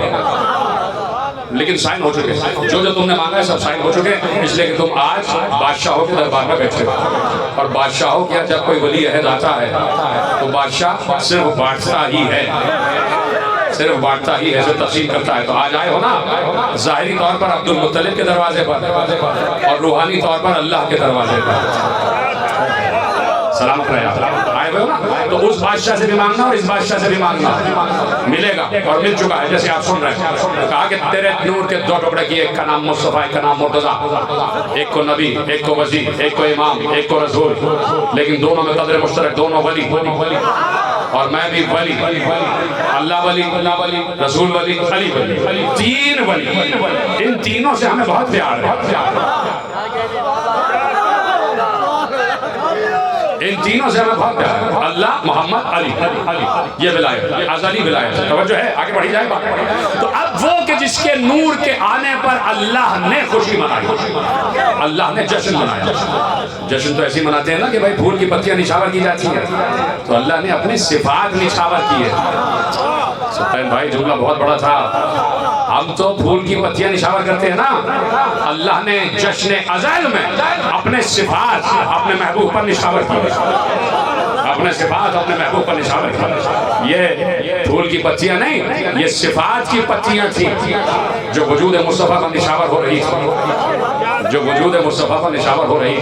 लेकिन साइन हो चुके। जो जो तुमने मांगा है सब साइन हो चुके, इसलिए कि तुम आज बादशाहों के दरबार में बैठे हो। और बादशाहों क्या, जब कोई वली अहद आता है तो बादशाह सिर्फ बांटता ही है, सिर्फ बांटता ही है, सिर्फ तकसीम करता है। तो आज आए हो ना ज़ाहिरी तौर पर अब्दुल मुत्तलिब के दरवाजे पर, और रूहानी तौर पर अल्लाह के दरवाजे पर। सलामत रहे आप, आए हुए हो ना। तो उस बादशाह से भी मांगना और इस बादशाह से भी मांगना, मिलेगा और मिल चुका है। जैसे आप सुन रहे हैं, कहा कि तेरे नूर के 2 टुकड़े किए, एक का नाम मुस्तफा, एक का नाम मुर्तज़ा, एक को नबी, एक को वज़ीर, एक को इमाम, एक को रसूल, लेकिन दोनों में कदर मुश्तरक, दोनों वली। और मैं भी वली, अल्लाह वली, रसूल वली, अली वली, 3 वली। इन तीनों से हमें बहुत प्यार है, इन तीनों से हमें बहुत प्यार है। अल्लाह, मोहम्मद, अली, ये विलायत, अज़ली विलायत। तवज्जो है, आगे बढ़ी जाए बात। तो अब वो कि जिसके नूर के आने पर अल्लाह ने खुशी मनाई, अल्लाह ने जश्न मनाया। जश्न तो ऐसे ही मनाते हैं ना कि भाई फूल की पत्तियां निछावर की जाती है, तो अल्लाह ने अपनी सिफात निछावर की है। सत्तान भाई जुमला बहुत बड़ा था। हम तो फूल की पत्तियां निछावर करते हैं ना, अल्लाह ने जश्न अज़ल में अपने सिफात अपने महबूब पर निछावर की, अपने सिफात अपने महबूब पर निछावर की। ये फूल की पत्तियां नहीं, ये सिफात की पत्तियां थी जो वजूद मुस्तफा पर निछावर हो रही थी, जो वजूद मुस्तफा पर निछावर हो रही थी।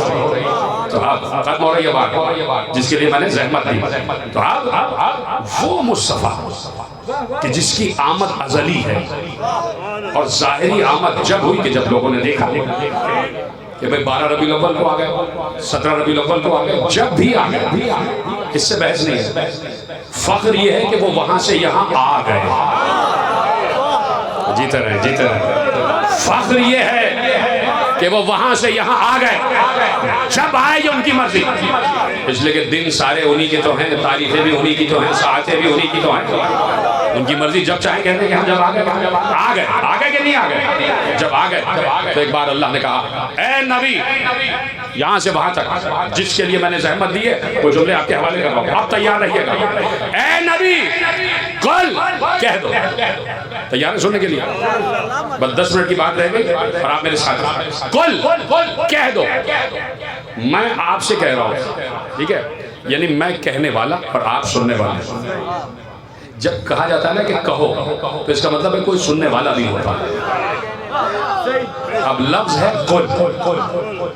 तो अब खत्म हो रही है बात जिसके लिए मैंने ज़हमत दी। तो अब वो मुस्तफा कि जिसकी आमद अज़ली है, और ज़ाहिरी आमद जब हुई कि जब लोगों ने देखा कि भाई 12 रबीउल अव्वल को आ गए, 17 रबीउल अव्वल को आ गए, जब भी आ गए, इससे बहस नहीं है। फख्र ये है कि वो वहां से यहाँ आ गए, जीते रहे, जीते रहे। फख्र ये है कि वो वहां से यहाँ आ गए, जब आए ये उनकी मर्जी। इसलिए कि दिन सारे उन्हीं के तो हैं, तारीखें भी उन्हीं की तो हैं, सातें भी उन्हीं की तो हैं। उनकी मर्जी, जब चाहे कहते हैं कि हम जब आ गए, आ गए कि नहीं आ गए? जब आ गए तो एक बार अल्लाह ने कहा, ए नबी, यहाँ से वहां तक जिसके लिए मैंने ज़हमत दी है वो जुमले आपके हवाले कर रहा हूँ, आप तैयार रहिएगा। ए नबी, कल कह दो, तैयार है सुनने के लिए? बस 10 मिनट की बात रह गई और आप मेरे साथ। कल कह दो, मैं आपसे कह रहा हूँ, ठीक है? यानी मैं कहने वाला और आप सुनने वाले। जब कहा जाता है ना कि कहो, तो इसका मतलब है कोई सुनने वाला भी होता है। अब लफ्ज है कुल,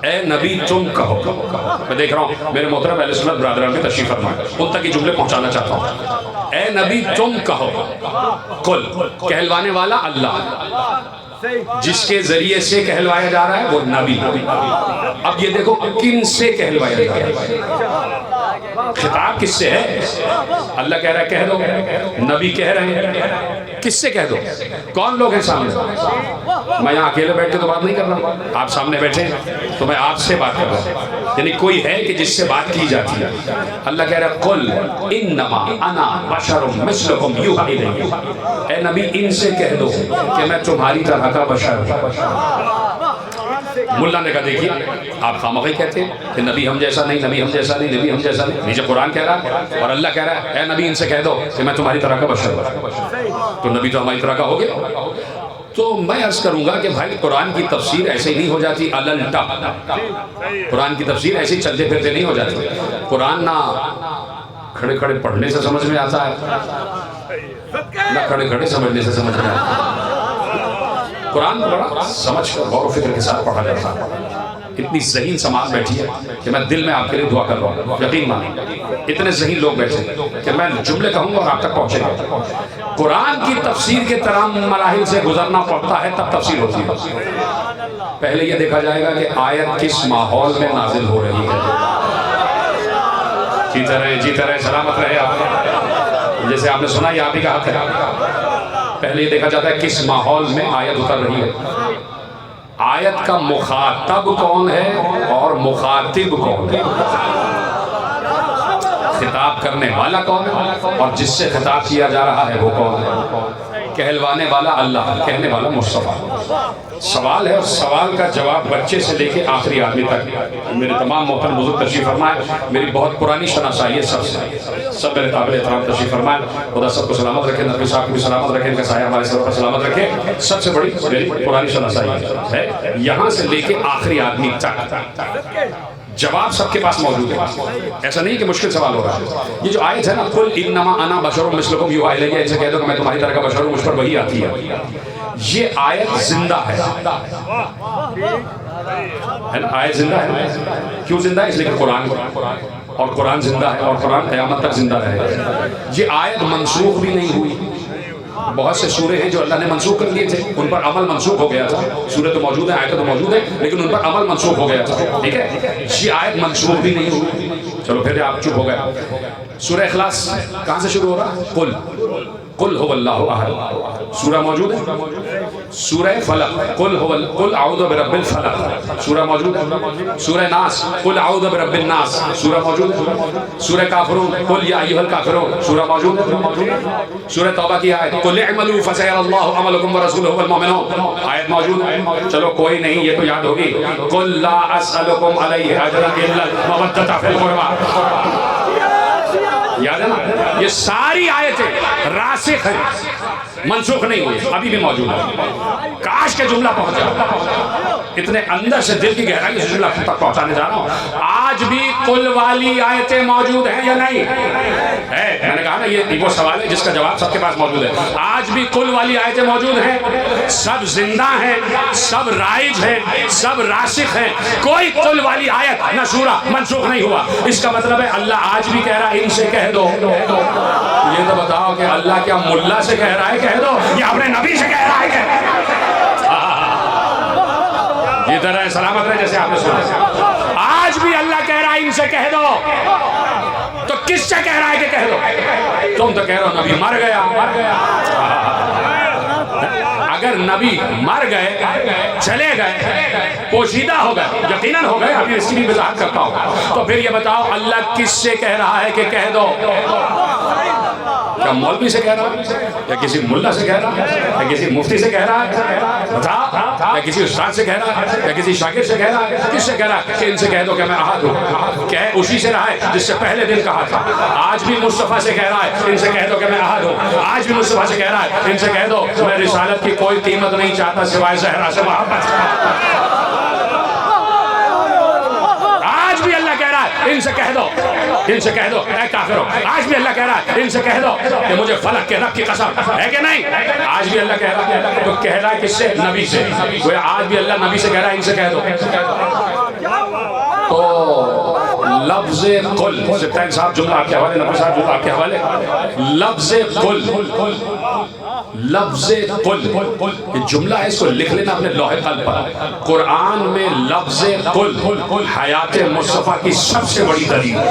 ए नबी तुम कहो। मैं देख रहा हूँ मेरे मोहतरम अहले सुन्नत ब्रादरान में तशरीफ फरमा, उन तक ये जुमले पहुंचाना चाहता हूँ। ए नबी तुम कहो, कुल कहलवाने वाला अल्लाह, जिसके जरिए से कहलवाया जा रहा है वो नबी। अब ये देखो किन से कहलवाया जा रहा है, खिताब किससे है? अल्लाह कह रहा है कह दो, नबी कह रहे हैं, किससे कह दो? कौन लोग हैं सामने? मैं यहाँ अकेले बैठ के तो बात नहीं कर रहा हूँ, आप सामने बैठे हैं तो मैं आपसे बात कर रहा हूँ, यानी कोई है कि जिससे बात की जाती है। अल्लाह कह रहा है कुल इन्नमा अना बशरुम मिस्लुकुम यूहा इलैया, ए नबी इनसे कह दो कि मैं तुम्हारी तरह का बशर हूँ। मुल्ला ने कहा देखिए आप खामखी कहते हैं कि नबी हम जैसा नहीं, नबी हम जैसा नहीं, नबी हम जैसा नहीं। नीचे कुरान कह रहा है और अल्लाह कह रहा है ए नबी इनसे कह दो कि मैं तुम्हारी तरह का बशर हूँ। तो नबी तो हमारी तरह का हो गया। तो मैं अर्ज करूंगा कि भाई कुरान की तफसीर ऐसे ही नहीं हो जाती अलल टप। कुरान की तफसीर ऐसे ही चलते फिरते नहीं हो जाती। कुरान ना खड़े खड़े पढ़ने से समझ में आता है, ना खड़े खड़े समझने से समझ में आता है। कुरान को बड़ा समझ कर गौर फिक्र के साथ पढ़ा जाता है। इतनी ज़हीन समाज बैठी है कि मैं दिल में आपके लिए दुआ कर रहा हूँ, यकीन मानिए इतने ज़हीन लोग बैठे हैं कि मैं जुमले कहूँगा और आप तक पहुँचेगा। कुरान की तफसीर के तमाम मराहिल से गुजरना पड़ता है तब तफसीर होती है। पहले ये देखा जाएगा कि आयत किस माहौल में नाजिल हो रही है। जीते रहे सलामत रहे आप। जैसे आपने सुना ये आप ही का हक है। पहले ये देखा जाता है किस माहौल में आयत उतर रही है। आयत का मुखातब कौन है और मुखातिब कौन है, खिताब करने वाला कौन है और जिससे खिताब किया जा रहा है वो कौन है। कहलवाने वाला अल्लाह, कहने वाला मुस्तफा। सवाल है और सवाल का जवाब बच्चे से लेके आखिरी आदमी तक। मेरे तमाम मोहतरम बुजुर्ग तशरीफ फरमाए। मेरी बहुत पुरानी शनासाई है सब मेरे काबिल एहतराम तशरीफ फरमाए। खुदा सबको सलामत रखे, नबी साहब को भी सलामत रखे, इनका साया हमारे सर पर सलामत रखे। सबसे बड़ी मेरी पुरानी शनासाई है यहाँ से लेके आखिरी आदमी तक जवाब सबके पास मौजूद है। ऐसा नहीं कि मुश्किल सवाल हो रहा है। ये जो आयत है ना, कुल इन्नमा अना बशरुम मिस्लुकुम युहा इलैया, इनसे कह दो कि मैं तुम्हारी तरह का बशर हूं, मुझ पर वही आती है। ये आयत जिंदा है ना। आयत जिंदा है। क्यों जिंदा है? इसलिए कि कुरान और कुरान जिंदा है और कुरान क़यामत तक जिंदा रहेगा। ये आयत मनसूख भी नहीं हुई। बहुत से सूरे हैं जो अल्लाह ने मनसूख कर दिए थे, उन पर अमल मनसूख हो गया था। सूरे तो मौजूद है, आयत तो मौजूद है, लेकिन उन पर अमल मनसूख हो गया था। ठीक है, ये आयत मनसूख भी नहीं हुई। चलो फिर आप चुप हो गए। सूरह इखलास कहाँ से शुरू हो रहा? कुल हुवल्लाहु अहद सूरा मौजूद है। सूरह फलक कुल आऊज़ु बिरब्बिल फलक सूरा मौजूद है। सूरह नास कुल आऊज़ु बिरब्बिन नास सूरा मौजूद है। सूरह काफिरून कुल या अय्युहल काफिरून सूरा मौजूद है। सूरह तौबा की आयत कुल इअमलू फसयरल्लाहु अमलकुम व रसूलुहु वल मुमिनून आयत मौजूद है। चलो कोई नहीं, ये तो याद होगी। कुल ला असअलुकुम अलैहि अजरन इल्ला मवद्दता फिल कुर्बा, याद है ना। ये सारी आयतें रासिख है, मनसूख नहीं हुई, अभी भी मौजूद है। काश के जुमला पहुंचा। इतने अंदर से दिल की गहराई से जुमला तक पहुंचाने जा रहा हूं। आज भी कुल वाली आयतें मौजूद हैं या नहीं है? मैंने कहा ना ये वो सवाल है जिसका जवाब सबके पास मौजूद है। आज भी कुल वाली आयतें मौजूद हैं, सब जिंदा हैं, सब राइज हैं, सब रासिख हैं। कोई कुल वाली आयत न सूरा मनसूख नहीं हुआ। इसका मतलब है अल्लाह आज भी कह रहा है इनसे कह दो। ये तो बताओ कि अल्लाह क्या मुल्ला से कह रहा है कह दो, या अपने नबी से कह रहा है? ये तरह सलामत रहे जैसे आपने सुना। आज भी अल्लाह कह रहा है इनसे कह दो, तो किससे कह रहा है कि कह दो? तुम तो कह रहे हो नबी मर गया। अगर नबी मर गए, चले गए, पोशीदा हो गए, यकीनन हो गए, अभी इसकी भी वजाहत करता हूं, तो फिर ये बताओ अल्लाह किससे कह रहा है कि कह दो? क्या मौलवी से कह रहा है, या किसी मुल्ला से कह रहा है, या किसी मुफ्ती से कह रहा है? बता, या किसी उस्ताद से कह रहा है, या किसी शागिर से कह रहा है? किससे कह रहा है कि इनसे कह दो कि मैं अहद हूं? कह उसी से रहा है जिससे पहले दिन कहा था। आज भी मुस्तफा से कह रहा है इनसे कह दो कि मैं अहद हूं। आज भी मुस्तफा से कह रहा है इनसे कह दो मैं रिसालत की कोई कीमत नहीं चाहता सिवाय ज़हरा से मोहब्बत। आज भी अल्लाह कह रहा है इनसे कह दो, इनसे कह दो ऐ काफिरो। आज भी अल्लाह कह रहा है इनसे कह दो कि मुझे फलक के रब की कसम है कि नहीं? आज भी अल्लाह कह रहा है। तो कह रहा है किससे? नबी से। आज भी अल्लाह नबी से कह रहा है इनसे कह दो। तो लफ्ज़े कुल, सिप्ताइन साहब जुमला आपके हवाले, नबी साहब जुमला आपके हवाले। लफ्ज़े कुल, लफ्ज़े कुल ये जुमला है, इसको लिख लेना अपने लौहे कल्ब पर। कुरान में लफ्ज़े कुल हयात मुस्तफ़ा की सबसे बड़ी दलील है।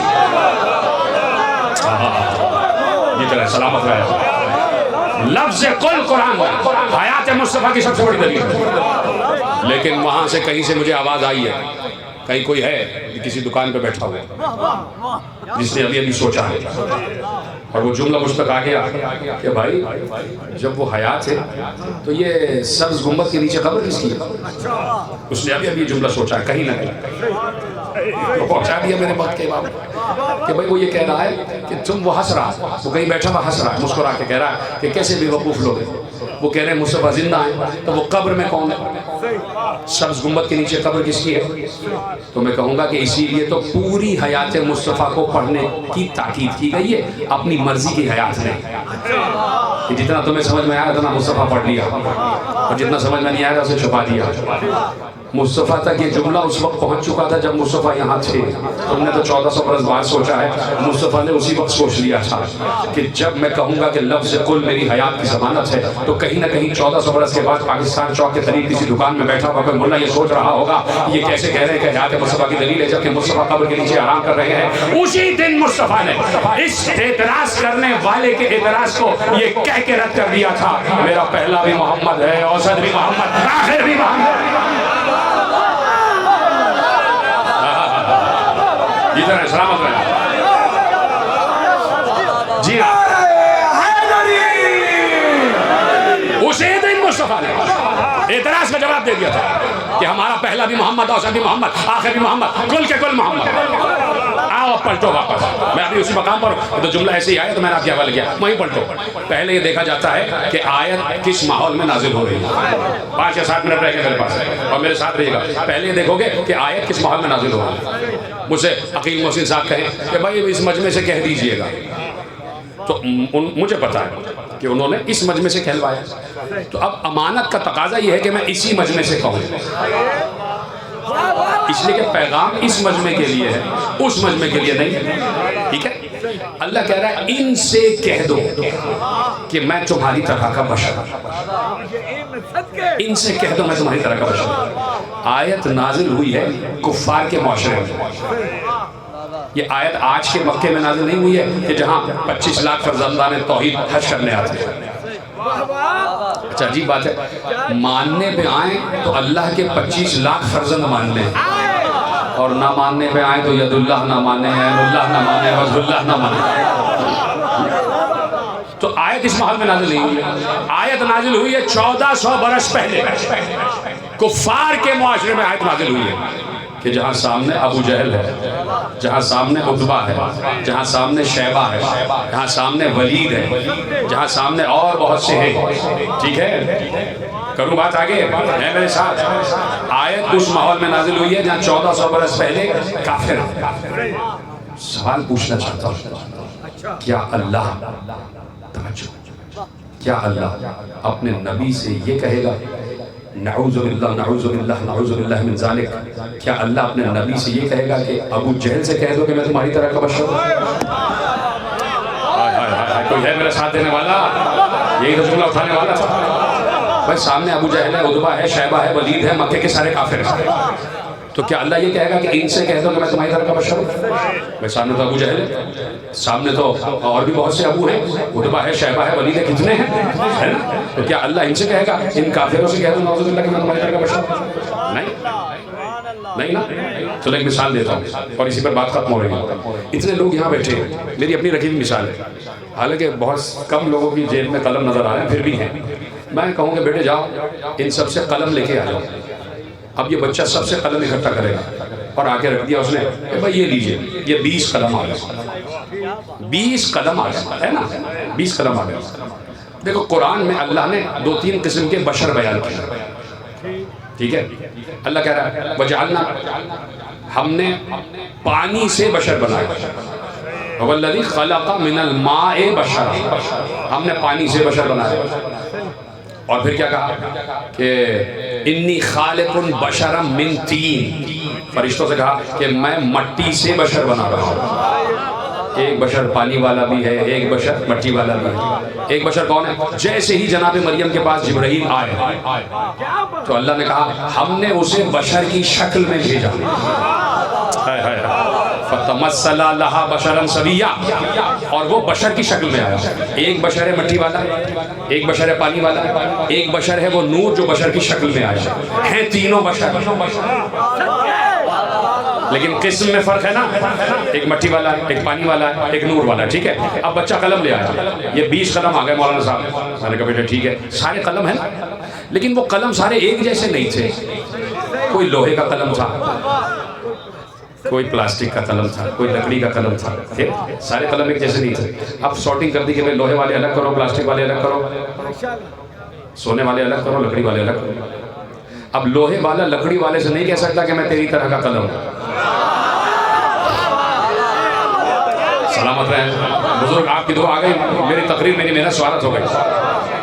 ये तरह सलामत रहे। लफ्ज़े कुल कुरान में हयात मुस्तफ़ा की सबसे बड़ी दलील है। लेकिन वहां से कहीं से मुझे आवाज आई है, कहीं कोई है किसी दुकान पे बैठा हुआ जिसने अभी अभी सोचा है, और वो जुमला मुझ तक आ गया कि भाई जब वो हयात है तो ये सब्ज़ गुंबद के नीचे कब्र किसकी है? उसने अभी अभी जुमला सोचा है कहीं ना कहीं। तो पहुंचा दिया मेरे वक्त के इमाम कि भाई वो ये कह रहा है कि तुम, वो हंस रहा है, वो कहीं बैठा हुआ हंस रहा है, मुस्कुरा के कह रहा है कि कैसे बेवकूफ़ लोग हैं। वो कह रहे हैं मुस्तफ़ा जिंदा है, तो वो कब्र में कौन है? सब्ज़ गुंबद के नीचे कब्र किसकी है? तो मैं कहूँगा कि इसीलिए तो पूरी हयात मुस्तफ़ा को पढ़ने की ताकीद की गई है, अपनी मर्जी की हयात नहीं कि जितना तुम्हें समझ में आया उतना मुस्तफ़ा पढ़ लिया और जितना समझ में नहीं आया उसे छुपा दिया। मुस्तफ़ा तक ये जुमला उस वक्त पहुंच चुका था जब मुस्तफ़ा यहाँ थे। तुमने तो 1400 बरस बाद सोचा है, मुस्तफ़ा ने उसी वक्त सोच लिया था कि जब मैं कहूँगा कि लफ्ज़ कुल मेरी हयात की ज़मानत है, तो कहीं ना कहीं 1400 बरस के बाद पाकिस्तान चौक के करीब किसी दुकान में बैठा हुआ कोई मुल्ला ये सोच रहा होगा ये कैसे कह रहे हैं कि हयात मुस्तफ़ा की दलील है जबकि मुस्तफ़ा कब्र के नीचे आराम कर रहे हैं। उसी दिन मुस्तफ़ा ने इस एतराज़ करने वाले के एतराज़ को ये कह के रद्द कर दिया था, मेरा पहला भी मोहम्मद है, औसत भी मोहम्मद, आखिर भी मोहम्मद। इधर है, सलामत रहे जी। उसी दिन मुस्तफ़ा ने एतराज़ का जवाब दे दिया था कि हमारा पहला भी मोहम्मद, औसत भी मोहम्मद, आखिर भी मोहम्मद, कुल के कुल मोहम्मद। आओ पलटो वापस, मैं अभी उसी मकाम पर, तो जुमला ऐसे ही आया तो मैंने आपके हवाले किया, वहीं पलटो। पहले ये देखा जाता है कि आयत किस माहौल में नाजिल हो रही है। 5 या 7 मिनट रहेंगे मेरे पास और मेरे साथ रहिएगा। पहले ये देखोगे कि आयत किस माहौल में नाजिल हो रही है। मुझसे अकील मोहसिन साहब कहें कि भाई इस मजमे से कह दीजिएगा, तो मुझे पता है कि उन्होंने इस मजमे से कहलवाया, तो अब अमानत का तकाजा ये है कि मैं इसी मजमे से कहूँ, इसलिए कि पैगाम इस मजमे के लिए है, उस मजमे के लिए नहीं। ठीक है, अल्लाह कह रहा है इनसे कह दो कि मैं तुम्हारी तरह का बशर, इनसे कह दो मैं तुम्हारी तरह का बशर। आयत नाजिल हुई है कुफ्फार के मुआशरे में। ये आयत आज के मक्के में नाजिल नहीं हुई है कि जहाँ 25 लाख फर्जंदान तौहीद हज करने आते हैं। अच्छा अजीब बात है, मानने पे आए तो अल्लाह के 25 लाख फर्जंद मान लें और ना मानने पे आए तो यदुल्लाह ना माने, ऐनुल्लाह ना माने, वजहुल्लाह ना माने। तो आयत इस माहौल में नाजिल नहीं हुई है। आयत नाजिल हुई है 1400 बरस पहले, कुफ्फार के मुआशरे में आयत नाजिल हुई है कि जहाँ सामने अबू जहल है, जहाँ सामने उतबा है, जहाँ सामने शैबा है, जहाँ सामने वलीद है, जहाँ सामने और बहुत से हैं। ठीक है, करूँ बात आगे है मेरे साथ। आयत उस माहौल में नाजिल हुई है जहाँ 1400 बरस पहले काफिर। सवाल पूछना चाहता हूँ, क्या अल्लाह, क्या अल्लाह अपने नबी से ये कहेगा नऊज़ुबिल्लाह नऊज़ुबिल्लाह नऊज़ुबिल्लाह मिन ज़ालिक? क्या अल्लाह अपने नबी से ये कहेगा कि अबू जहल से कह दो कि मैं तुम्हारी तरह का बशर हूं? कोई है मेरा साथ देने वाला? यही तो जुमला उठाने वाला था भाई। सामने अबू जहल है, उतबा है, शैबा है, वलीद है, मक्के के सारे काफिर हैं। तो क्या अल्लाह ये कहेगा कि इनसे कह दो कि मैं तुम्हारी तरह का बशर हूं? भाई सामने तो अबू जहल है, सामने तो और भी बहुत से अबू हैं, उतबा है, शैबा है, वलीद है, कितने हैं, है ना? तो क्या अल्लाह इनसे कहेगा, इन काफिरों से कह दो नऊज़ुबिल्लाह कि मैं तुम्हारी तरह का बशर हूं? नहीं ना। चलो एक मिसाल देता हूँ और इसी पर बात खत्म हो रही है। इतने लोग यहाँ बैठे हैं, मेरी अपनी रखी हुई मिसाल है, हालांकि बहुत कम लोगों की जेब में कलम नजर आ रहे हैं, फिर भी हैं। मैं कहूँगा बेटे जाओ इन सबसे कलम लेके आ जाओ। अब ये बच्चा सबसे कलम इकट्ठा करेगा और आके रख दिया उसने, भाई ये लीजिए, ये 20 कलम आ गए, 20 कलम आ गए, है ना, 20 कलम आ गए। देखो कुरान में अल्लाह ने 2-3 किस्म के बशर बयान किए। ठीक है, अल्लाह कह रहा है वजअलना, हमने पानी से बशर बनाया, वल्लज़ी खलक़ मिनल माए बशरा, हमने पानी से बशर बनाया। और फिर क्या कहा कि इन्नी खालिकुन बशरम मिन तीन, फरिश्तों से कहा कि मैं मट्टी से बशर बना रहा हूँ। एक बशर पानी वाला भी है, एक बशर मट्टी वाला भी है। एक बशर कौन है? जैसे ही जनाब मरियम के पास जिब्राइल आए तो अल्लाह ने कहा हमने उसे बशर की शक्ल में भेजा, फतमस्सला लहा बशरन सविया, और वो बशर की शक्ल में आया। एक बशर है मट्टी वाला, एक बशर है पानी वाला, एक बशर है वो नूर जो बशर की शक्ल में आया है। तीनों बशर, लेकिन किस्म में फर्क है ना, एक मट्टी वाला है, एक पानी वाला है, एक नूर वाला है। ठीक है, अब बच्चा कलम ले आया, ये 20 कलम आ गए मौलाना साहब। मैंने कहा बेटा ठीक है, सारे कलम है, लेकिन वो कलम सारे एक जैसे नहीं थे। कोई लोहे का कलम था, कोई प्लास्टिक का कलम था, कोई लकड़ी का कलम था, ठीक, सारे कलम एक जैसे नहीं थे। अब शॉर्टिंग कर दी कि भाई लोहे वाले अलग करो, प्लास्टिक वाले अलग करो, सोने वाले अलग करो, लकड़ी वाले अलग करो। अब लोहे वाला लकड़ी वाले से नहीं कह सकता कि मैं तेरी तरह का कलम हूं। सलामत रहे बुजुर्ग, आपकी दुआ आ गई, मेरी तकरीर, मेरी मेहनत स्वागत हो गई।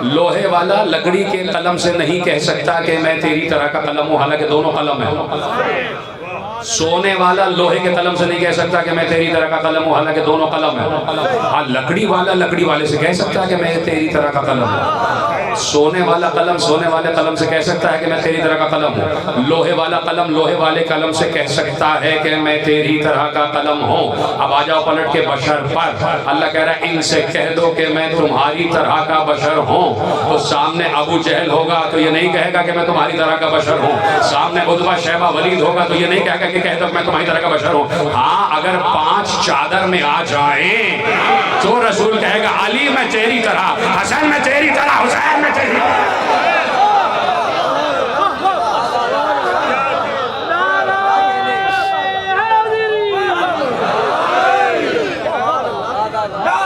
लोहे वाला लकड़ी के कलम से नहीं कह सकता कि मैं तेरी तरह का कलम हूं, हालांकि दोनों कलम है। सोने वाला लोहे के कलम से नहीं कह सकता कि मैं तेरी तरह का कलम हूं, हालांकि दोनों कलम है। हाँ, लकड़ी वाला लकड़ी वाले से कह सकता है कि मैं तेरी तरह का कलम हूं। सोने वाला कलम सोने वाले कलम से कह सकता है कि मैं तेरी तरह का कलम हूँ। लोहे वाला कलम लोहे वाले कलम से कह सकता है कि मैं तेरी तरह का कलम हूँ। अब आ जाओ पलट के बशर पर। अल्लाह कह रहा है इनसे कह दो कि मैं तुम्हारी तरह का बशर हूँ। तो सामने अबू जहल होगा तो ये नहीं कहेगा कि मैं तुम्हारी तरह का बशर हूँ। सामने उद्बा शैबा वलीद होगा तो ये नहीं कहेगा कि कह दो मैं तुम्हारी तरह का बशर हूँ। हाँ, अगर 5 चादर में आ जाए तो रसूल कहेगा अली मैं तेरी तरह, हसन मैं तेरी तरह, हुसैन में तेरी।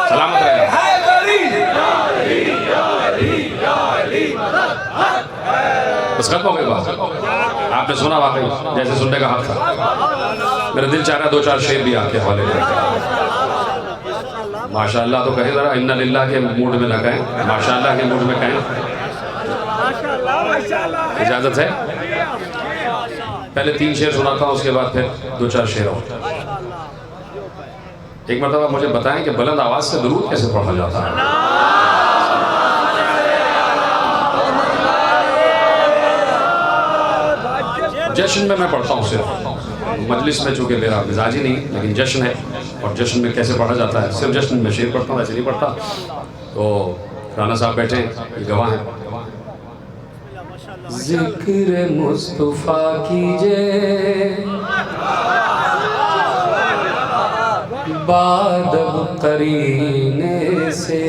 सलामत रहे। बस खत्म हो गई बात। आपने सुना वाकई जैसे सुनने का हक था। मेरा दिल चाह रहा 2-4 शेर भी आपके हवाले में। माशाअल्लाह तो कहे जरा, इन्ना लिल्लाह के मूड में ना कहें, माशाअल्लाह के मूड में कहें। इजाजत है? पहले 3 शेर सुनाता हूँ, उसके बाद फिर 2-4 शेर और। एक मरतबा मुझे बताएं कि बुलंद आवाज से दुरूद कैसे पढ़ा जाता है। जश्न में मैं पढ़ता हूँ सिर्फ, मजलिस में चूंकि मेरा मिजाज ही नहीं, लेकिन जश्न है और जश्न में कैसे पढ़ा जाता है, सिर्फ जश्न में शेर पढ़ता हूँ, ऐसे नहीं पढ़ता। तो राना साहब बैठे, गवाह हैं। जिक्र मुस्तफा कीजिए बादब करीने से,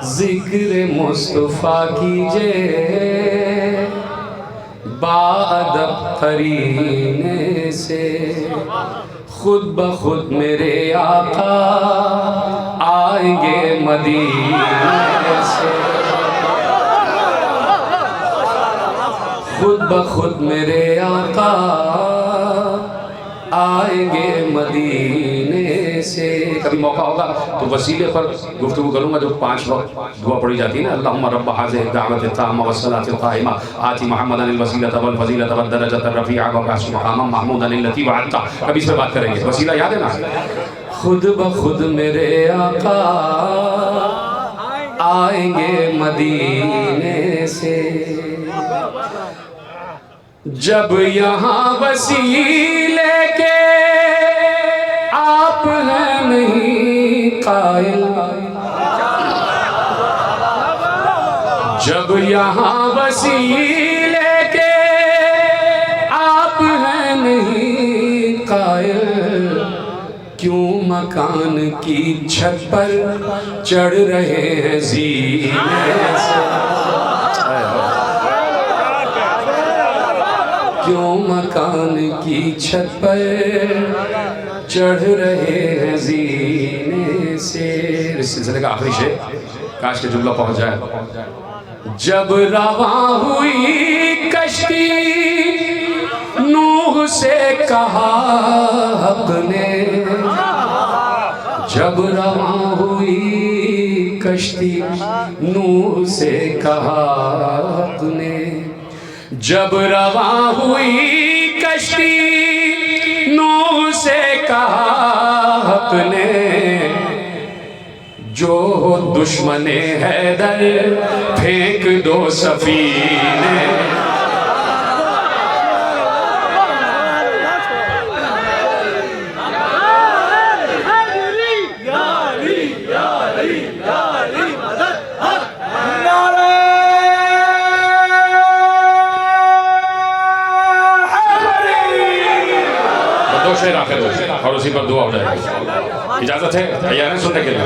जिक्र मुस्तफा कीजिए बादब करीने से, खुद ब खुद मेरे आका आएंगे मदीने से, खुद ब खुद मेरे आका आएंगे मदीने से। कभी मौका होगा तो वसीले पर गुफ्तगू करूँगा, जो 5 वक्त दुआ पढ़ी जाती है ना, अल्लाहुम्मा रब्ब हाज़िहि दावत ताम्मा वस्सलाति क़ाइमा आति मुहम्मदन वसीलत वल फज़ीलत वद दरजत रफ़ीआ व बअस मक़ाम महमूदन लती वअदता। कभी इस पर बात करेंगे। वसीला याद है ना? खुद ब खुद मेरे आका आएंगे मदीने से, जब यहाँ वसीले के आप हैं नहीं कायल, जब यहाँ वसीले के आप हैं नहीं कायल, क्यों मकान की छत पर चढ़ रहे हैं जीने से, क्यों मकान की छत पर चढ़ रहे हैं जीने से। इस सिलसिले का आखिरी शेर, काश के जुमला पहुंच जाए। जब रवा हुई कश्ती नूह से कहा हक ने, जब रवा हुई कश्ती नूह से कहा हक ने, जब रवा हुई कश्ती नूह से कहा हक ने, जो हो दुश्मने हैदर फेंक दो सफीने, और उसी पर दुआ हो जाएगी। इजाजत है तैयार है सुनने के लिए?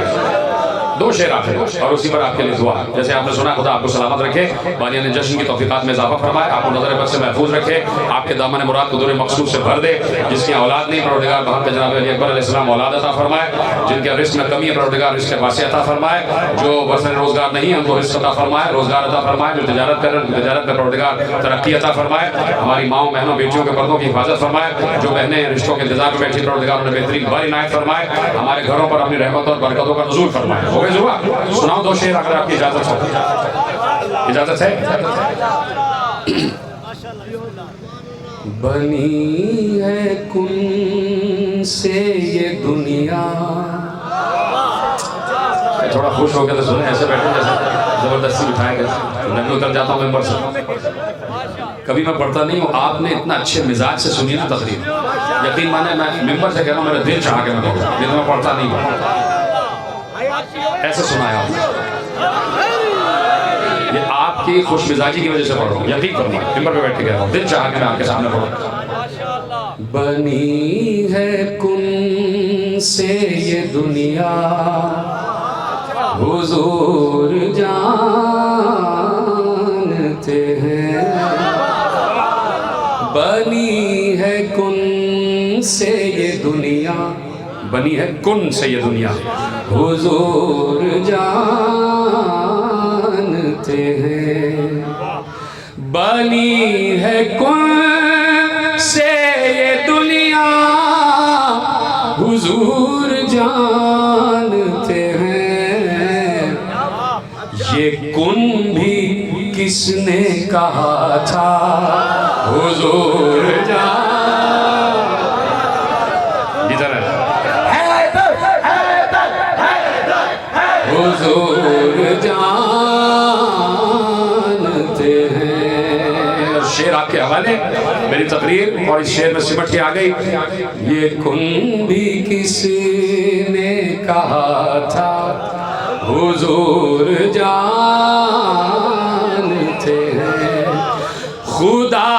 दो शेर आते हैं और उसी पर आपके लिए दुआ। जैसे आपने सुना, खुदा आपको सलामत रखे, बानिया ने जश्न की तौफीकात में इजाफा फरमाए, आपको नजर बद से महफूज रखे, आपके दामन मुराद को दूर मकसूद से भर दे। जिसकी औलाद नहीं, परवरदिगार बहन पे जनाब अली अकबर अलैहिस्सलाम औलाद अता फरमाए। जिनके रिस्क में कमी है, परवरदिगार रिस्क वासी अता फरमाए। जो बसर रोजगार नहीं है उनको रिस्क अता फरमाए, रोजगार अता फरमाए। जो तिजारत कर रहे हैं तिजारत में परवरदिगार तरक्की अता फरमाए। हमारी माओ बहनों बेटियों के पर्दों की हिफाजत फरमाए। जो बहनें रिश्तों के इंतजार में बैठी, परवरदिगार उन्हें बेहतरीन बारी इनायत फरमाए। हमारे घरों पर अपनी रहमत और बरकतों का नुज़ूल फरमाए। हो गए जुआ? सुनाओ दो शेर अगर आपकी इजाजत हो। इजाजत है? बनी है कुन से ये दुनिया। थोड़ा खुश हो गया तो सुने, ऐसे बैठे जैसे जबरदस्ती बिठाए गए। मैं भी उतर जाता हूँ मेंबर से, कभी मैं पढ़ता नहीं हूँ। आपने इतना अच्छे मिजाज से सुनी ना तकरीर, यकीन माने मैं मेंबर से कह रहा हूँ, मेरा दिल चाह के मैं कहूँ, लेकिन मैं पढ़ता नहीं हूँ। ऐसे सुनाया ये आपकी खुश मिजाजी की वजह से पढ़ रहा हूँ, यकीन करूँगा। मेंबर पे बैठ के कह रहा हूँ, दिल चाह के मैं आपके सामने पढ़ूँ। बनी है कुन से ये दुनिया, हुजूर जानते हैं। बनी है कुन से ये दुनिया, बनी है कुन से ये दुनिया, हुजूर जानते हैं। बनी है कुन से ये दुनिया, हुजूर जानते हैं। ये कुन भी किसने कहा था, हुजूर जान। हुजूर जानते हैं। और शेर आपके हवाले, मेरी तकरीर और इस शेर में सिमट के आ गई। ये कुन भी किसने कहा था, हुजूर जानते हैं। खुदा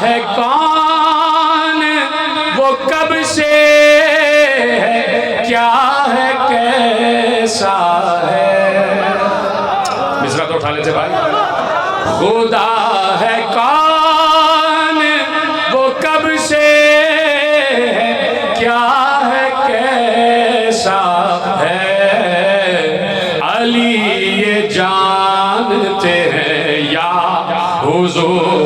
है कौन, वो कब से है, क्या है, कैसा है। मिसरा तो उठा लेते भाई। खुदा है कौन, वो कब से है, क्या है, कैसा है। अली ये जानते हैं या हुजूर